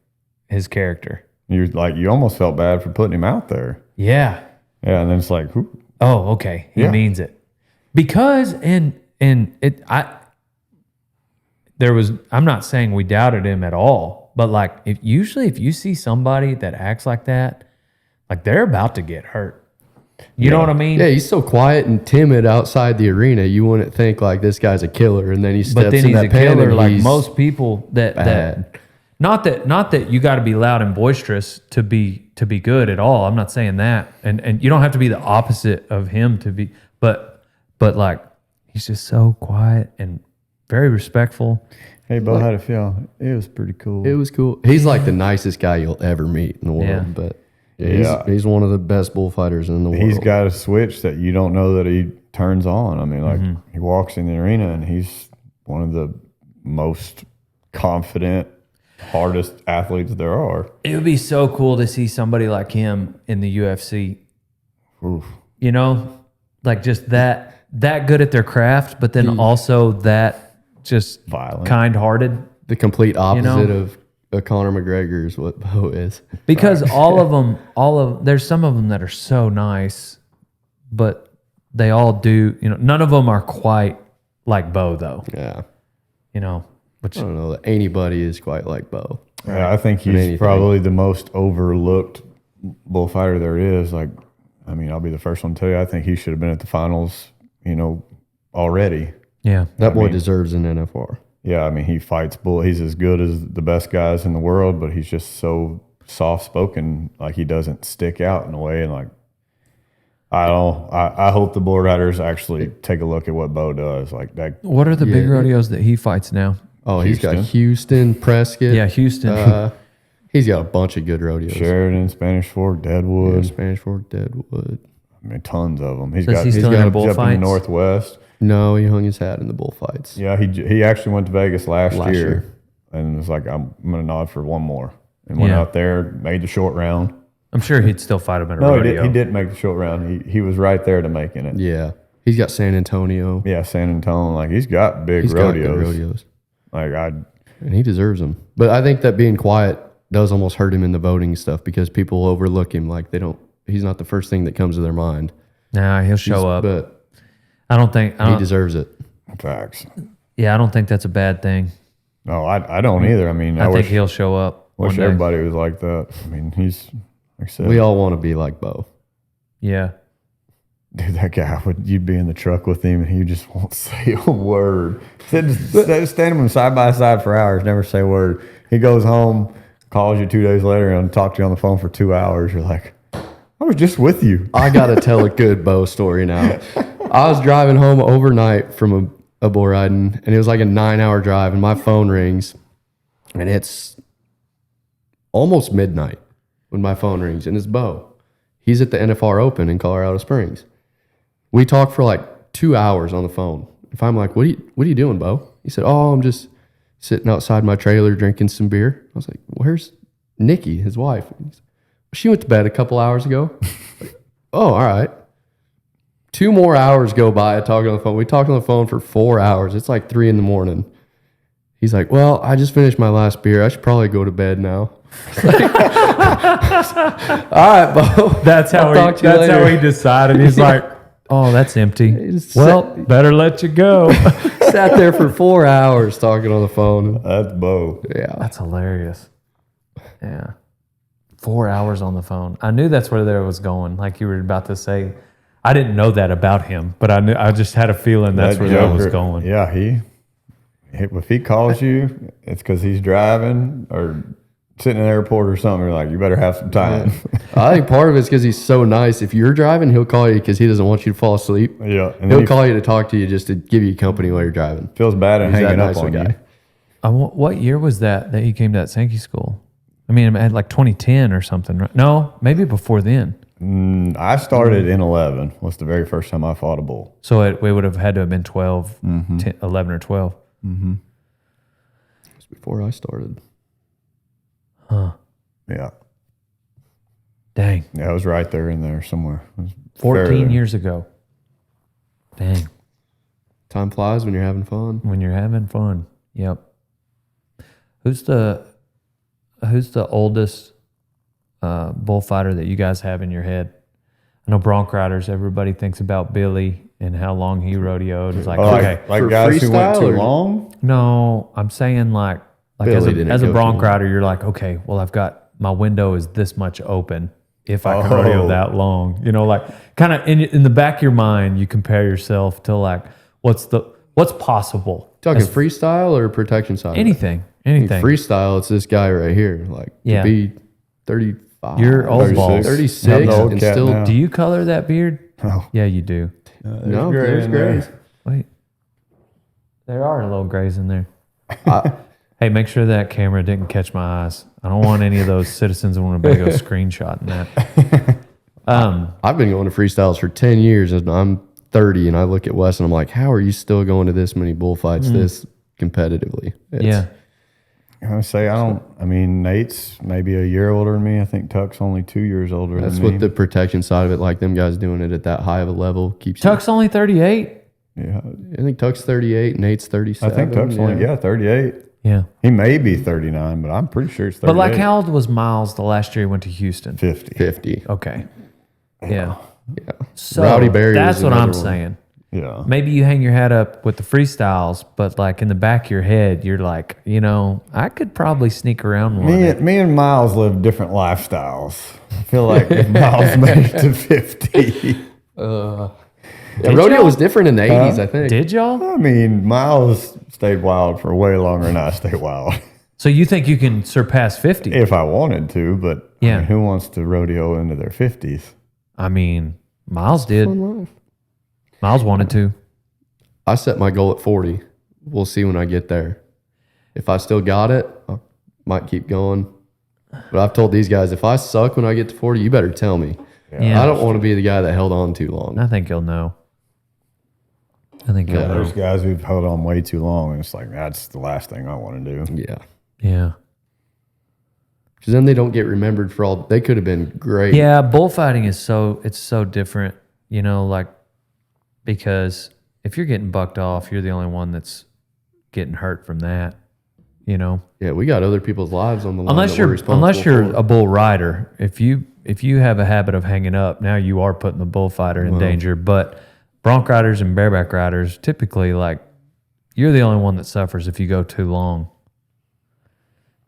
his character. You almost felt bad for putting him out there. Yeah. Yeah, and then it's like, who? Oh, okay. He Yeah. means it. Because I'm not saying we doubted him at all, but like if you see somebody that acts like that, like they're about to get hurt. You know what I mean? Yeah, he's so quiet and timid outside the arena. You wouldn't think like this guy's a killer, and then he steps But then in he's that a pen killer and like he's most people that bad. not that you got to be loud and boisterous to be good at all. I'm not saying that. And you don't have to be the opposite of him to be but like he's just so quiet and very respectful. Hey, Bo, how'd it feel? It was pretty cool. It was cool. He's like the nicest guy you'll ever meet in the world. Yeah. But Yeah. he's one of the best bullfighters in the world. He's got a switch that you don't know that he turns on. I mean, like he walks in the arena and he's one of the most confident, hardest athletes there are. It would be so cool to see somebody like him in the UFC. Oof. You know, like just that good at their craft, but then also that just Violent. kind-hearted. the complete opposite know? of Conor McGregor is what Bo is. Because there's some of them that are so nice, but they all do, none of them are quite like Bo though, Yeah. which I don't know that anybody is quite like Bo. Yeah, I think he's anything. probably the most overlooked bullfighter there is. Like, I mean, I'll be the first one to tell you, I think he should have been at the finals, already. yeah. That boy deserves an NFR. Yeah, I mean, he fights bull. He's as good as the best guys in the world, but he's just so soft spoken. Like he doesn't stick out in a way. And like, I hope the bull riders actually take a look at what Bo does. Like that. What are the big Yeah. rodeos that he fights now? Oh, he's got Houston. Houston, Prescott. Yeah, Houston. He's got a bunch of good rodeos. Sheridan, Spanish Fork, Deadwood. Spanish Fork, Deadwood. I mean, tons of them. He's So is got. he He's still got in a the up in the bullfights? Northwest. No, he hung his hat in the bullfights. Yeah, he actually went to Vegas last Last year, year. and was like, I'm gonna nod for one more, and went Yeah. out there, made the short round. I'm sure he'd still fight him in a No, rodeo. he didn't make the short round. He was right there to making it. Yeah. He's got San Antonio. Yeah, San Antonio, like he's got big He's got rodeos. good rodeos. Like And he deserves them. But I think that being quiet does almost hurt him in the voting stuff because people overlook him. Like he's not the first thing that comes to their mind. Nah, he'll show up. But I don't think. he deserves it. facts. Yeah, I don't think that's a bad thing. No, I don't either. I mean, I, think wish he'll show up. wish one day. everybody was like that. I mean, he's like I said, We all want to be like Bo. Yeah. dude, that guy you'd be in the truck with him and he just won't say a word. Stand him side by side for hours, never say a word. He goes home, calls you 2 days later, and talk to you on the phone for 2 hours. You're like, I was just with you. I got to tell a good Bo story now. I was driving home overnight from a bull riding, and it was like a 9-hour drive, and my phone rings, and it's almost midnight when my phone rings, and it's Bo. He's at the NFR Open in Colorado Springs. We talked for like 2 hours on the phone. If I'm like, what are you doing, Bo? He said, oh, I'm just sitting outside my trailer drinking some beer. I was like, where's Nikki, his wife? She went to bed a couple hours ago. Like, oh, all right. 2 more hours go by talking on the phone. We talked on the phone for 4 hours. It's like 3 a.m. He's like, well, I just finished my last beer. I should probably go to bed now. All right, Bo. That's how I'll talk to you that's how later. he decided. He's like, oh, that's empty. just Well, better let you go. Sat there for 4 hours talking on the phone. That's Bo. Yeah. That's hilarious. Yeah. 4 hours on the phone. I knew that's where there was going. Like you were about to say, I didn't know that about him, but I just had a feeling that's where that was Joker, going. Yeah, if he calls you, it's because he's driving or sitting in the airport or something. You're like, you better have some time. I think part of it's because he's so nice. If you're driving, he'll call you because he doesn't want you to fall asleep. Yeah, and then He'll he call you to talk to you just to give you company while you're driving. feels bad and He's hanging that up nice on of a you. guy. What year was that he came to that Sankey school? I mean, it had like 2010 or something, right? No, maybe before then. I started in 11. Was the very first time I fought a bull. So it would have had to have been 12, 10, 11 or 12. It was before I started. Yeah, Dang. yeah, I was right there in there somewhere. It was 14 fair. years ago. Dang. Time flies when you're having fun. When you're having fun. Yep. Who's the oldest bullfighter that you guys have in your head? I know bronc riders, everybody thinks about Billy and how long he rodeoed. It's like, Oh, okay. like For guys who went freestyle too or- long. No, I'm saying like Billy didn't as a go bronc too long. rider, you're like, okay, well, I've got my window is this much open if I can Oh. rodeo that long. You know, like kind of in the back of your mind, you compare yourself to like what's possible. Talking freestyle or protection side? Anything. Freestyle, it's this guy right here. Like, Yeah. to be 35. You're old 36. balls. 36 I'm the old and cat still. now. Do you color that beard? Oh. Yeah, you do. No, gray there's in there. grays. Wait. There are little grays in there. I- Hey, make sure that camera didn't catch my eyes. I don't want any of those citizens of Winnebago screenshotting that. I've been going to freestyles for 10 years and I'm 30 and I look at Wes and I'm like, how are you still going to this many bullfights this competitively? Yeah. I say I mean, Nate's maybe a year older than me. I think Tuck's only 2 years older That's than me. what the protection side of it, like them guys doing it at that high of a level keeps Tuck's only 38. Yeah, you. I think Tuck's 38, Nate's 37. I think Tuck's only 38. Yeah. He may be 39, but I'm pretty sure it's 38. But like how old was Miles the last year he went to Houston? 50. 50. Okay. Yeah. Yeah. So Rowdy Berry that's was what I'm another one. saying. Yeah. Maybe you hang your hat up with the freestyles, but like in the back of your head, you're like, you know, I could probably sneak around one. Me and Miles live different lifestyles. I feel like if Miles made it to 50. Yeah, rodeo was different in the 80s, I think. Did y'all? I mean, Miles stayed wild for way longer than I stayed wild. So you think you can surpass 50? If I wanted to, but I Yeah. mean, who wants to rodeo into their 50s? I mean, Miles did. Miles wanted to. I set my goal at 40. We'll see when I get there. If I still got it, I might keep going. But I've told these guys, if I suck when I get to 40, you better tell me. Yeah. I don't want to be the guy that held on too long. I think he'll know. I think he'll know. There's guys who've held on way too long, and it's like, that's the last thing I want to do. Yeah. Yeah. Because then they don't get remembered for all. They could have been great. Yeah, bullfighting is so different, you know, like because if you're getting bucked off, you're the only one that's getting hurt from that, you know. Yeah, we got other people's lives on the line. Unless that we're you're responsible for. a bull rider, if you have a habit of hanging up, now you are putting the bullfighter in danger. But bronc riders and bareback riders, typically, like you're the only one that suffers if you go too long.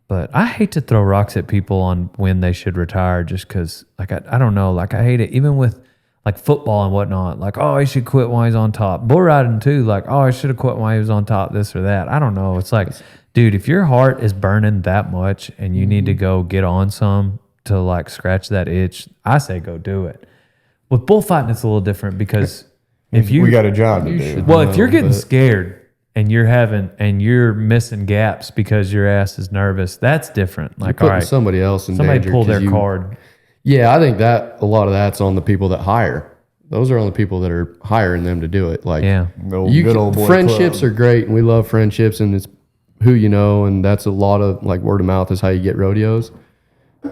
But I hate to throw rocks at people on when they should retire, just because, like I don't know, like I hate it even with like football and whatnot. Like, oh, he should quit while he's on top. Bull riding too, like, oh, I should have quit while he was on top. This or that. I don't know. It's like, dude, if your heart is burning that much and you need to go get on some to like scratch that itch, I say go do it. With bullfighting, it's a little different because if you we got a job to do. should- well, if you're getting but- scared and you're missing gaps because your ass is nervous, that's different. You're Like, putting all right, somebody else in somebody danger. pull 'cause their you- card. Yeah, I think that a lot of that's on the people that hire. Those are on the people that are hiring them to do it. Like, Yeah. Good old boy friendships club. are great, and we love friendships, and it's who you know, and that's a lot of like word of mouth is how you get rodeos.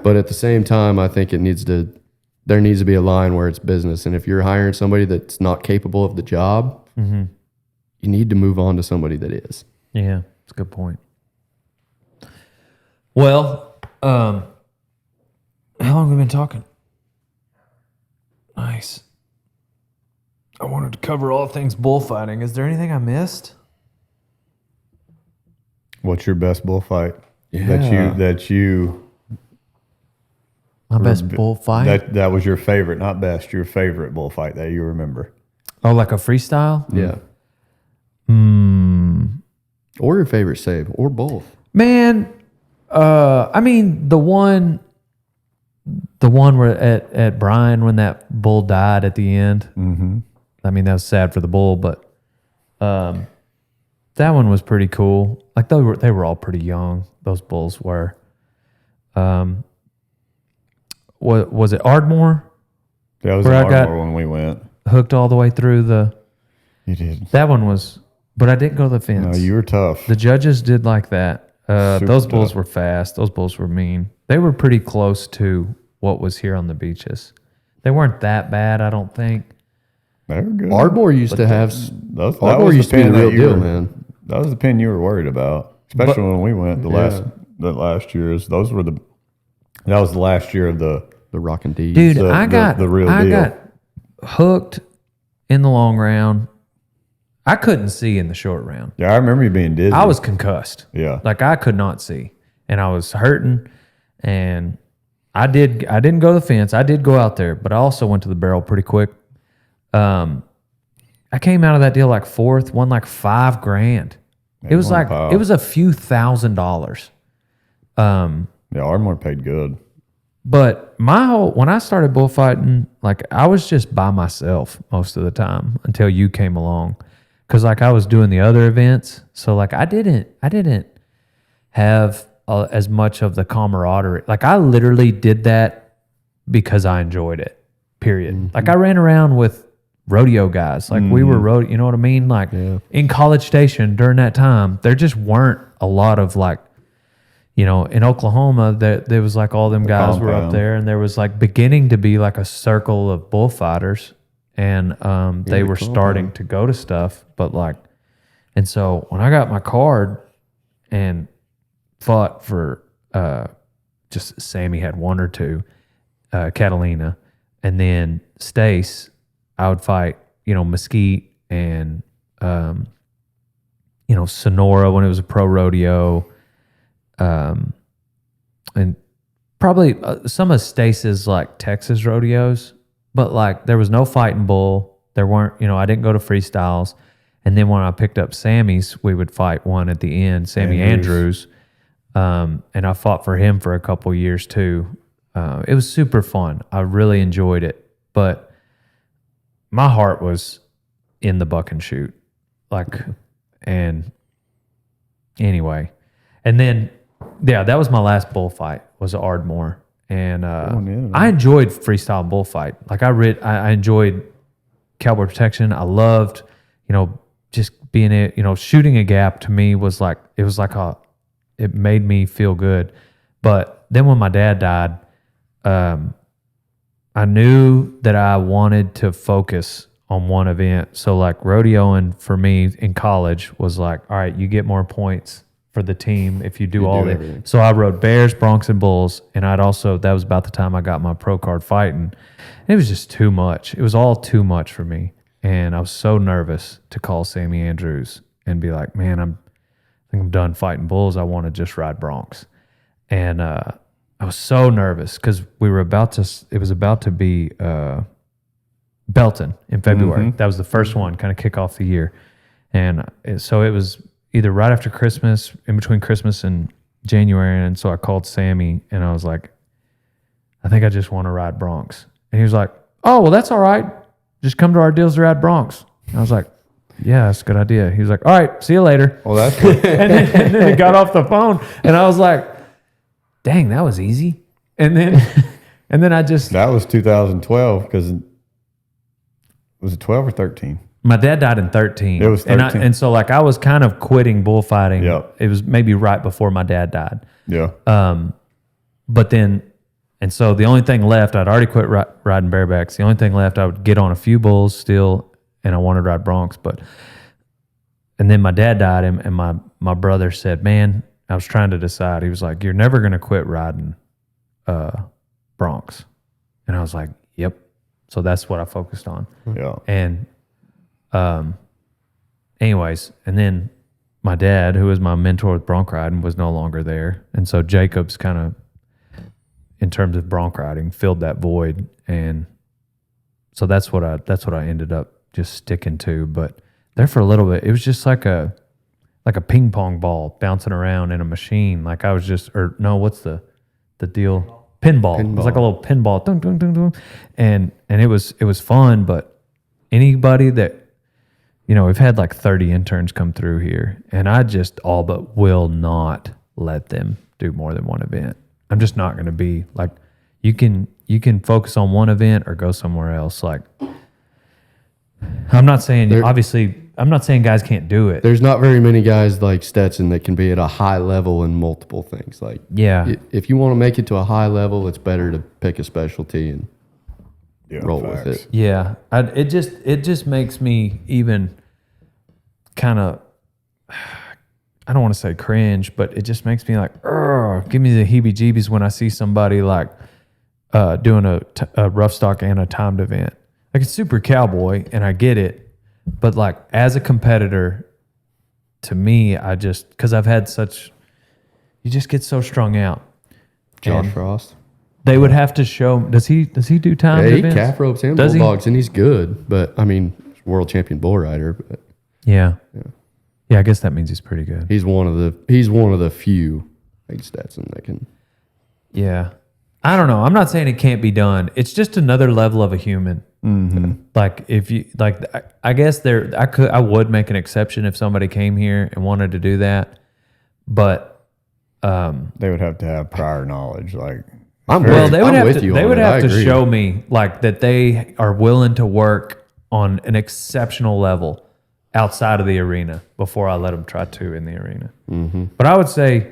But at the same time, I think there needs to be a line where it's business, and if you're hiring somebody that's not capable of the job, you need to move on to somebody that is. Yeah, that's a good point. Well, how long have we been talking? Nice. I wanted to cover all things bullfighting. Is there anything I missed? What's your best bullfight Yeah. that you My best bullfight. That was your favorite, not best. Your favorite bullfight that you remember. Oh, like a freestyle? Yeah. Or your favorite save, or both. Man, I mean the one where at Bryan when that bull died at the end. Mm-hmm. I mean that was sad for the bull, but that one was pretty cool. Like they were all pretty young. Those bulls were. What was it? Ardmore? That was Where I got- Ardmore when we went. Hooked all the way through the. You did. That one was, but I didn't go to the fence. No, you were tough. The judges did like that. Those bulls tough. were fast. Those bulls were mean. They were pretty close to what was here on the beaches. They weren't that bad, I don't think. They were good. Ardmore used to have. That Ardmore was used to be the pin that real you deal, were- man. That was the pin you were worried about, especially when we went the last years. That was the last year of the Rockin' D's. Dude, the- I got the real I deal. got hooked in the long round. I couldn't see in the short round. Yeah, I remember you being dizzy. I was concussed. Yeah. Like I could not see. And I was hurting. And I didn't go to the fence. I did go out there, but I also went to the barrel pretty quick. I came out of that deal like fourth, won like $5,000. It was like pile. it was a few $1,000s. Yeah, Ardmore paid good. But when I started bullfighting, like I was just by myself most of the time until you came along, because like I was doing the other events, so like I didn't have as much of the camaraderie. Like I literally did that because I enjoyed it. Period. Mm-hmm. Like I ran around with rodeo guys. Like we were rodeo. You know what I mean? Like in College Station during that time, there just weren't a lot of like. You know, in Oklahoma, there was like all them guys were up compound. there, and there was like beginning to be like a circle of bullfighters, and they were starting to go to stuff. But like, and so when I got my card and fought for just Sammy had one or two, Catalina, and then Stace, I would fight, you know, Mesquite and you know, Sonora when it was a pro rodeo. And probably some of Stace's like Texas rodeos, but like there was no fighting bull. There weren't, you know, I didn't go to freestyles. And then when I picked up Sammy's, we would fight one at the end, Sammy Andrews. And I fought for him for a couple years too. It was super fun. I really enjoyed it, but my heart was in the buck and shoot. Like, and anyway, and then, yeah, that was my last bullfight. Was Ardmore, and I enjoyed freestyle bullfight. Like I enjoyed cowboy protection. I loved, you know, just being it. You know, shooting a gap to me was like it made me feel good. But then when my dad died, I knew that I wanted to focus on one event. So like rodeoing for me in college was like, all right, you get more points for the team if you do all that. everything. So I rode bears, broncs, and bulls, and that was about the time I got my pro card fighting. It was just too much. It was all too much for me, and I was so nervous to call Sammy Andrews and be like, "Man, I think I'm done fighting bulls. I want to just ride broncs." And I was so nervous because it was about to be Belton in February. That was the first one, kind of kick off the year, and so it was either right after Christmas, in between Christmas and January. And so I called Sammy and I was like, I think I just want to ride broncs. And he was like, oh, well, that's all right. Just come to our deals to ride broncs. And I was like, yeah, that's a good idea. He was like, all right, see you later. Well, that's what, And then he got off the phone and I was like, dang, that was easy. And then I just, that was 2012 because was it 12 or 13? my dad died in 13. It was 13. And so like I was kind of quitting bullfighting. Yep. It was maybe right before my dad died. Yeah. But then, and so the only thing left, I'd already quit riding barebacks. The only thing left, I would get on a few bulls still, and I wanted to ride broncs. And then my dad died, and my brother said, man, I was trying to decide. He was like, you're never going to quit riding broncs. And I was like, yep. So that's what I focused on. Yeah. And anyways, and then my dad, who was my mentor with bronc riding, was no longer there. And so Jacob's kind of, in terms of bronc riding, filled that void, and so that's what I ended up just sticking to. But there for a little bit, it was just like a ping pong ball bouncing around in a machine. Like I was just, or no, what's the deal? Pinball. It was like a little pinball, dun, dun, dun, dun. And it was fun. But anybody that, we've had like 30 interns come through here, and I just all but will not let them do more than one event. I'm just not going to be like, you can focus on one event or go somewhere else. Like, I'm not saying I'm not saying guys can't do it. There's not very many guys like Stetson that can be at a high level in multiple things. Like, Yeah. if you want to make it to a high level, it's better to pick a specialty and roll facts. with it. Yeah, it just makes me even kind of, I don't want to say cringe, but it just makes me like, give me the heebie-jeebies when I see somebody like doing a rough stock and a timed event. Like, it's super cowboy, and I get it, but like as a competitor, to me, because I've had you just get so strung out. Josh And Frost. They would have to show. Does he do timed Yeah, he events? calf ropes and Does he? bulldogs, and he's good. But I mean, world champion bull rider. But Yeah. I guess that means he's pretty good. he's one of the few like Stetson that can. Yeah. I don't know. I'm not saying it can't be done. It's just another level of a human. Mm-hmm. Like if you like, I guess I would make an exception if somebody came here and wanted to do that, but They would have to have prior knowledge. Like, I'm they would I'm have with to. you They on would it. have I to agree. show me like that they are willing to work on an exceptional level outside of the arena before I let them try to in the arena. Mm-hmm. But I would say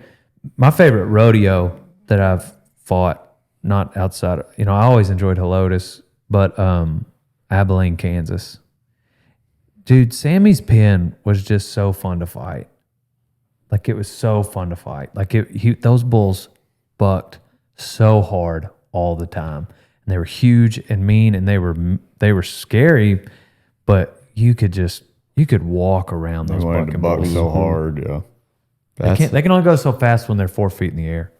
my favorite rodeo that I've fought, not outside, I always enjoyed Helotes, but Abilene, Kansas. Dude, Sammy's pen was just so fun to fight. Like, it was so fun to fight. Like, those bulls bucked so hard all the time. And they were huge and mean, and they were scary, but you could walk around they those wanted to bucking buck bulls. so hard. Yeah. They can only go so fast when they're 4 feet in the air.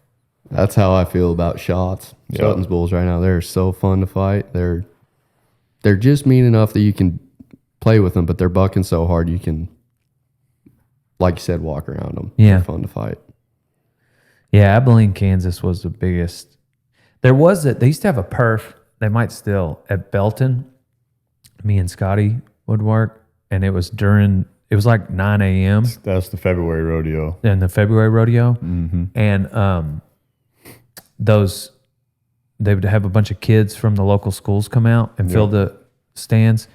That's how I feel about shots. Yeah. Sutton's bulls right now, they're so fun to fight. They're just mean enough that you can play with them, but they're bucking so hard you can, like you said, walk around them. Yeah. They're fun to fight. Yeah, Abilene, Kansas was the biggest. They used to have a perf. They might still at Belton. Me and Scotty would work, and it was like 9 a.m. That's the February rodeo. in the February rodeo, Mm-hmm. and they would have a bunch of kids from the local schools come out and fill the stands.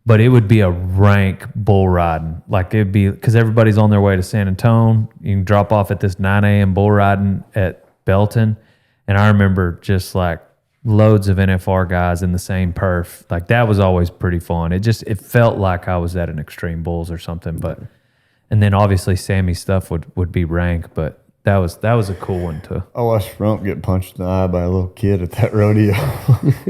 But it would be a rank bull riding. Like, it'd be, because everybody's on their way to San Antonio. You can drop off at this 9 a.m. bull riding at Belton. And I remember just like loads of NFR guys in the same perf. Like, that was always pretty fun. It felt like I was at an Extreme Bulls or something. But, and then obviously Sammy's stuff would be rank, but that was a cool one too. I watched Rump get punched in the eye by a little kid at that rodeo.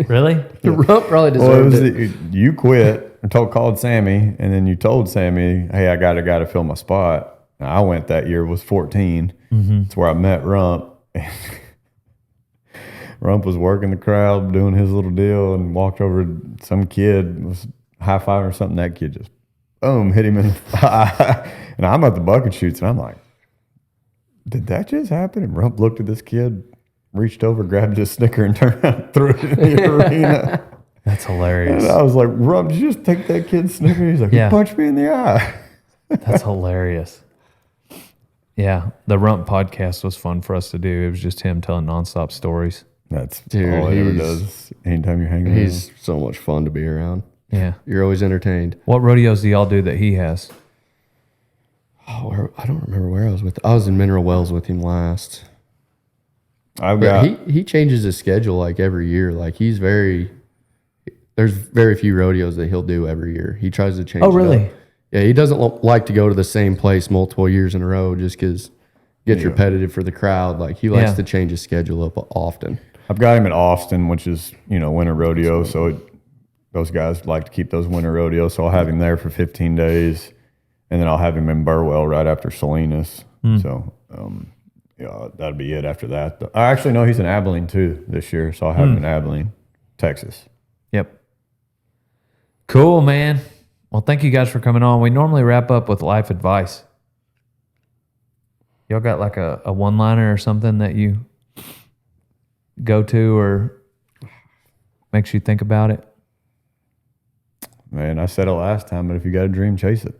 Really? The rump probably Well, deserved it. you quit and called Sammy, and then you told Sammy, "Hey, I got a guy to fill my spot." Now, I went that year, was 14. Mm-hmm. That's where I met Rump. Rump was working the crowd, doing his little deal, and walked over to some kid, was high five or something. That kid just boom hit him in the eye, and I'm at the bucket shoots, and I'm like, "Did that just happen?" And Rump looked at this kid, reached over, grabbed his Snicker, and turned around and threw it in the arena. That's hilarious. And I was like, "Rump, did you just take that kid's Snicker?" He's like, Yeah. "He punched me in the eye." That's hilarious. Yeah, the Rump podcast was fun for us to do. It was just him telling nonstop stories. That's Dude, all he ever he's- does. Anytime you're hanging He's so much fun to be around. Yeah. You're always entertained. What rodeos do y'all do that he has? Oh, I don't remember where I was with. I was in Mineral Wells with him last. I've But got he changes his schedule like every year. Like, there's very few rodeos that he'll do every year. He tries to change. Oh, it really? up. Yeah, he doesn't like to go to the same place multiple years in a row just because it gets repetitive for the crowd. Like, he likes Yeah. to change his schedule up often. I've got him at Austin, which is winter rodeo. So those guys like to keep those winter rodeos. So I'll have him there for 15 days, and then I'll have him in Burwell right after Salinas. So yeah, that'd be it after that. I actually know he's in Abilene too this year, so I'll have him in Abilene, Texas. Yep. Cool, man. Well, thank you guys for coming on. We normally wrap up with life advice. Y'all got like a one-liner or something that you go to or makes you think about it? Man, I said it last time, but if you got a dream, chase it.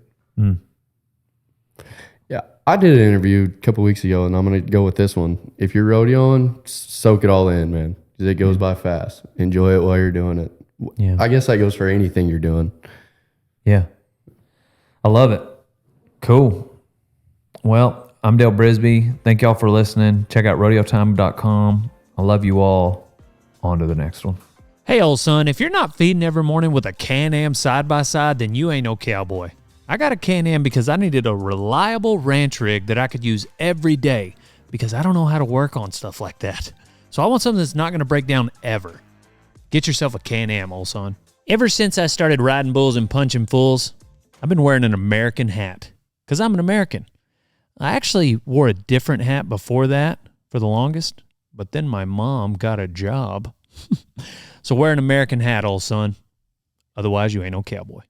Yeah, I did an interview a couple weeks ago, and I'm going to go with this one. If you're rodeoing, soak it all in, man, because it goes by fast. Enjoy it while you're doing it. Yeah. I guess that goes for anything you're doing. Yeah. I love it. Cool. Well, I'm Dale Brisby. Thank y'all for listening. Check out rodeotime.com. I love you all. On to the next one. Hey, old son, if you're not feeding every morning with a Can-Am side-by-side, then you ain't no cowboy. I got a Can-Am because I needed a reliable ranch rig that I could use every day because I don't know how to work on stuff like that. So I want something that's not going to break down ever. Get yourself a Can-Am, old son. Ever since I started riding bulls and punching fools, I've been wearing an American hat because I'm an American. I actually wore a different hat before that for the longest, but then my mom got a job. So wear an American hat, old son. Otherwise, you ain't no cowboy.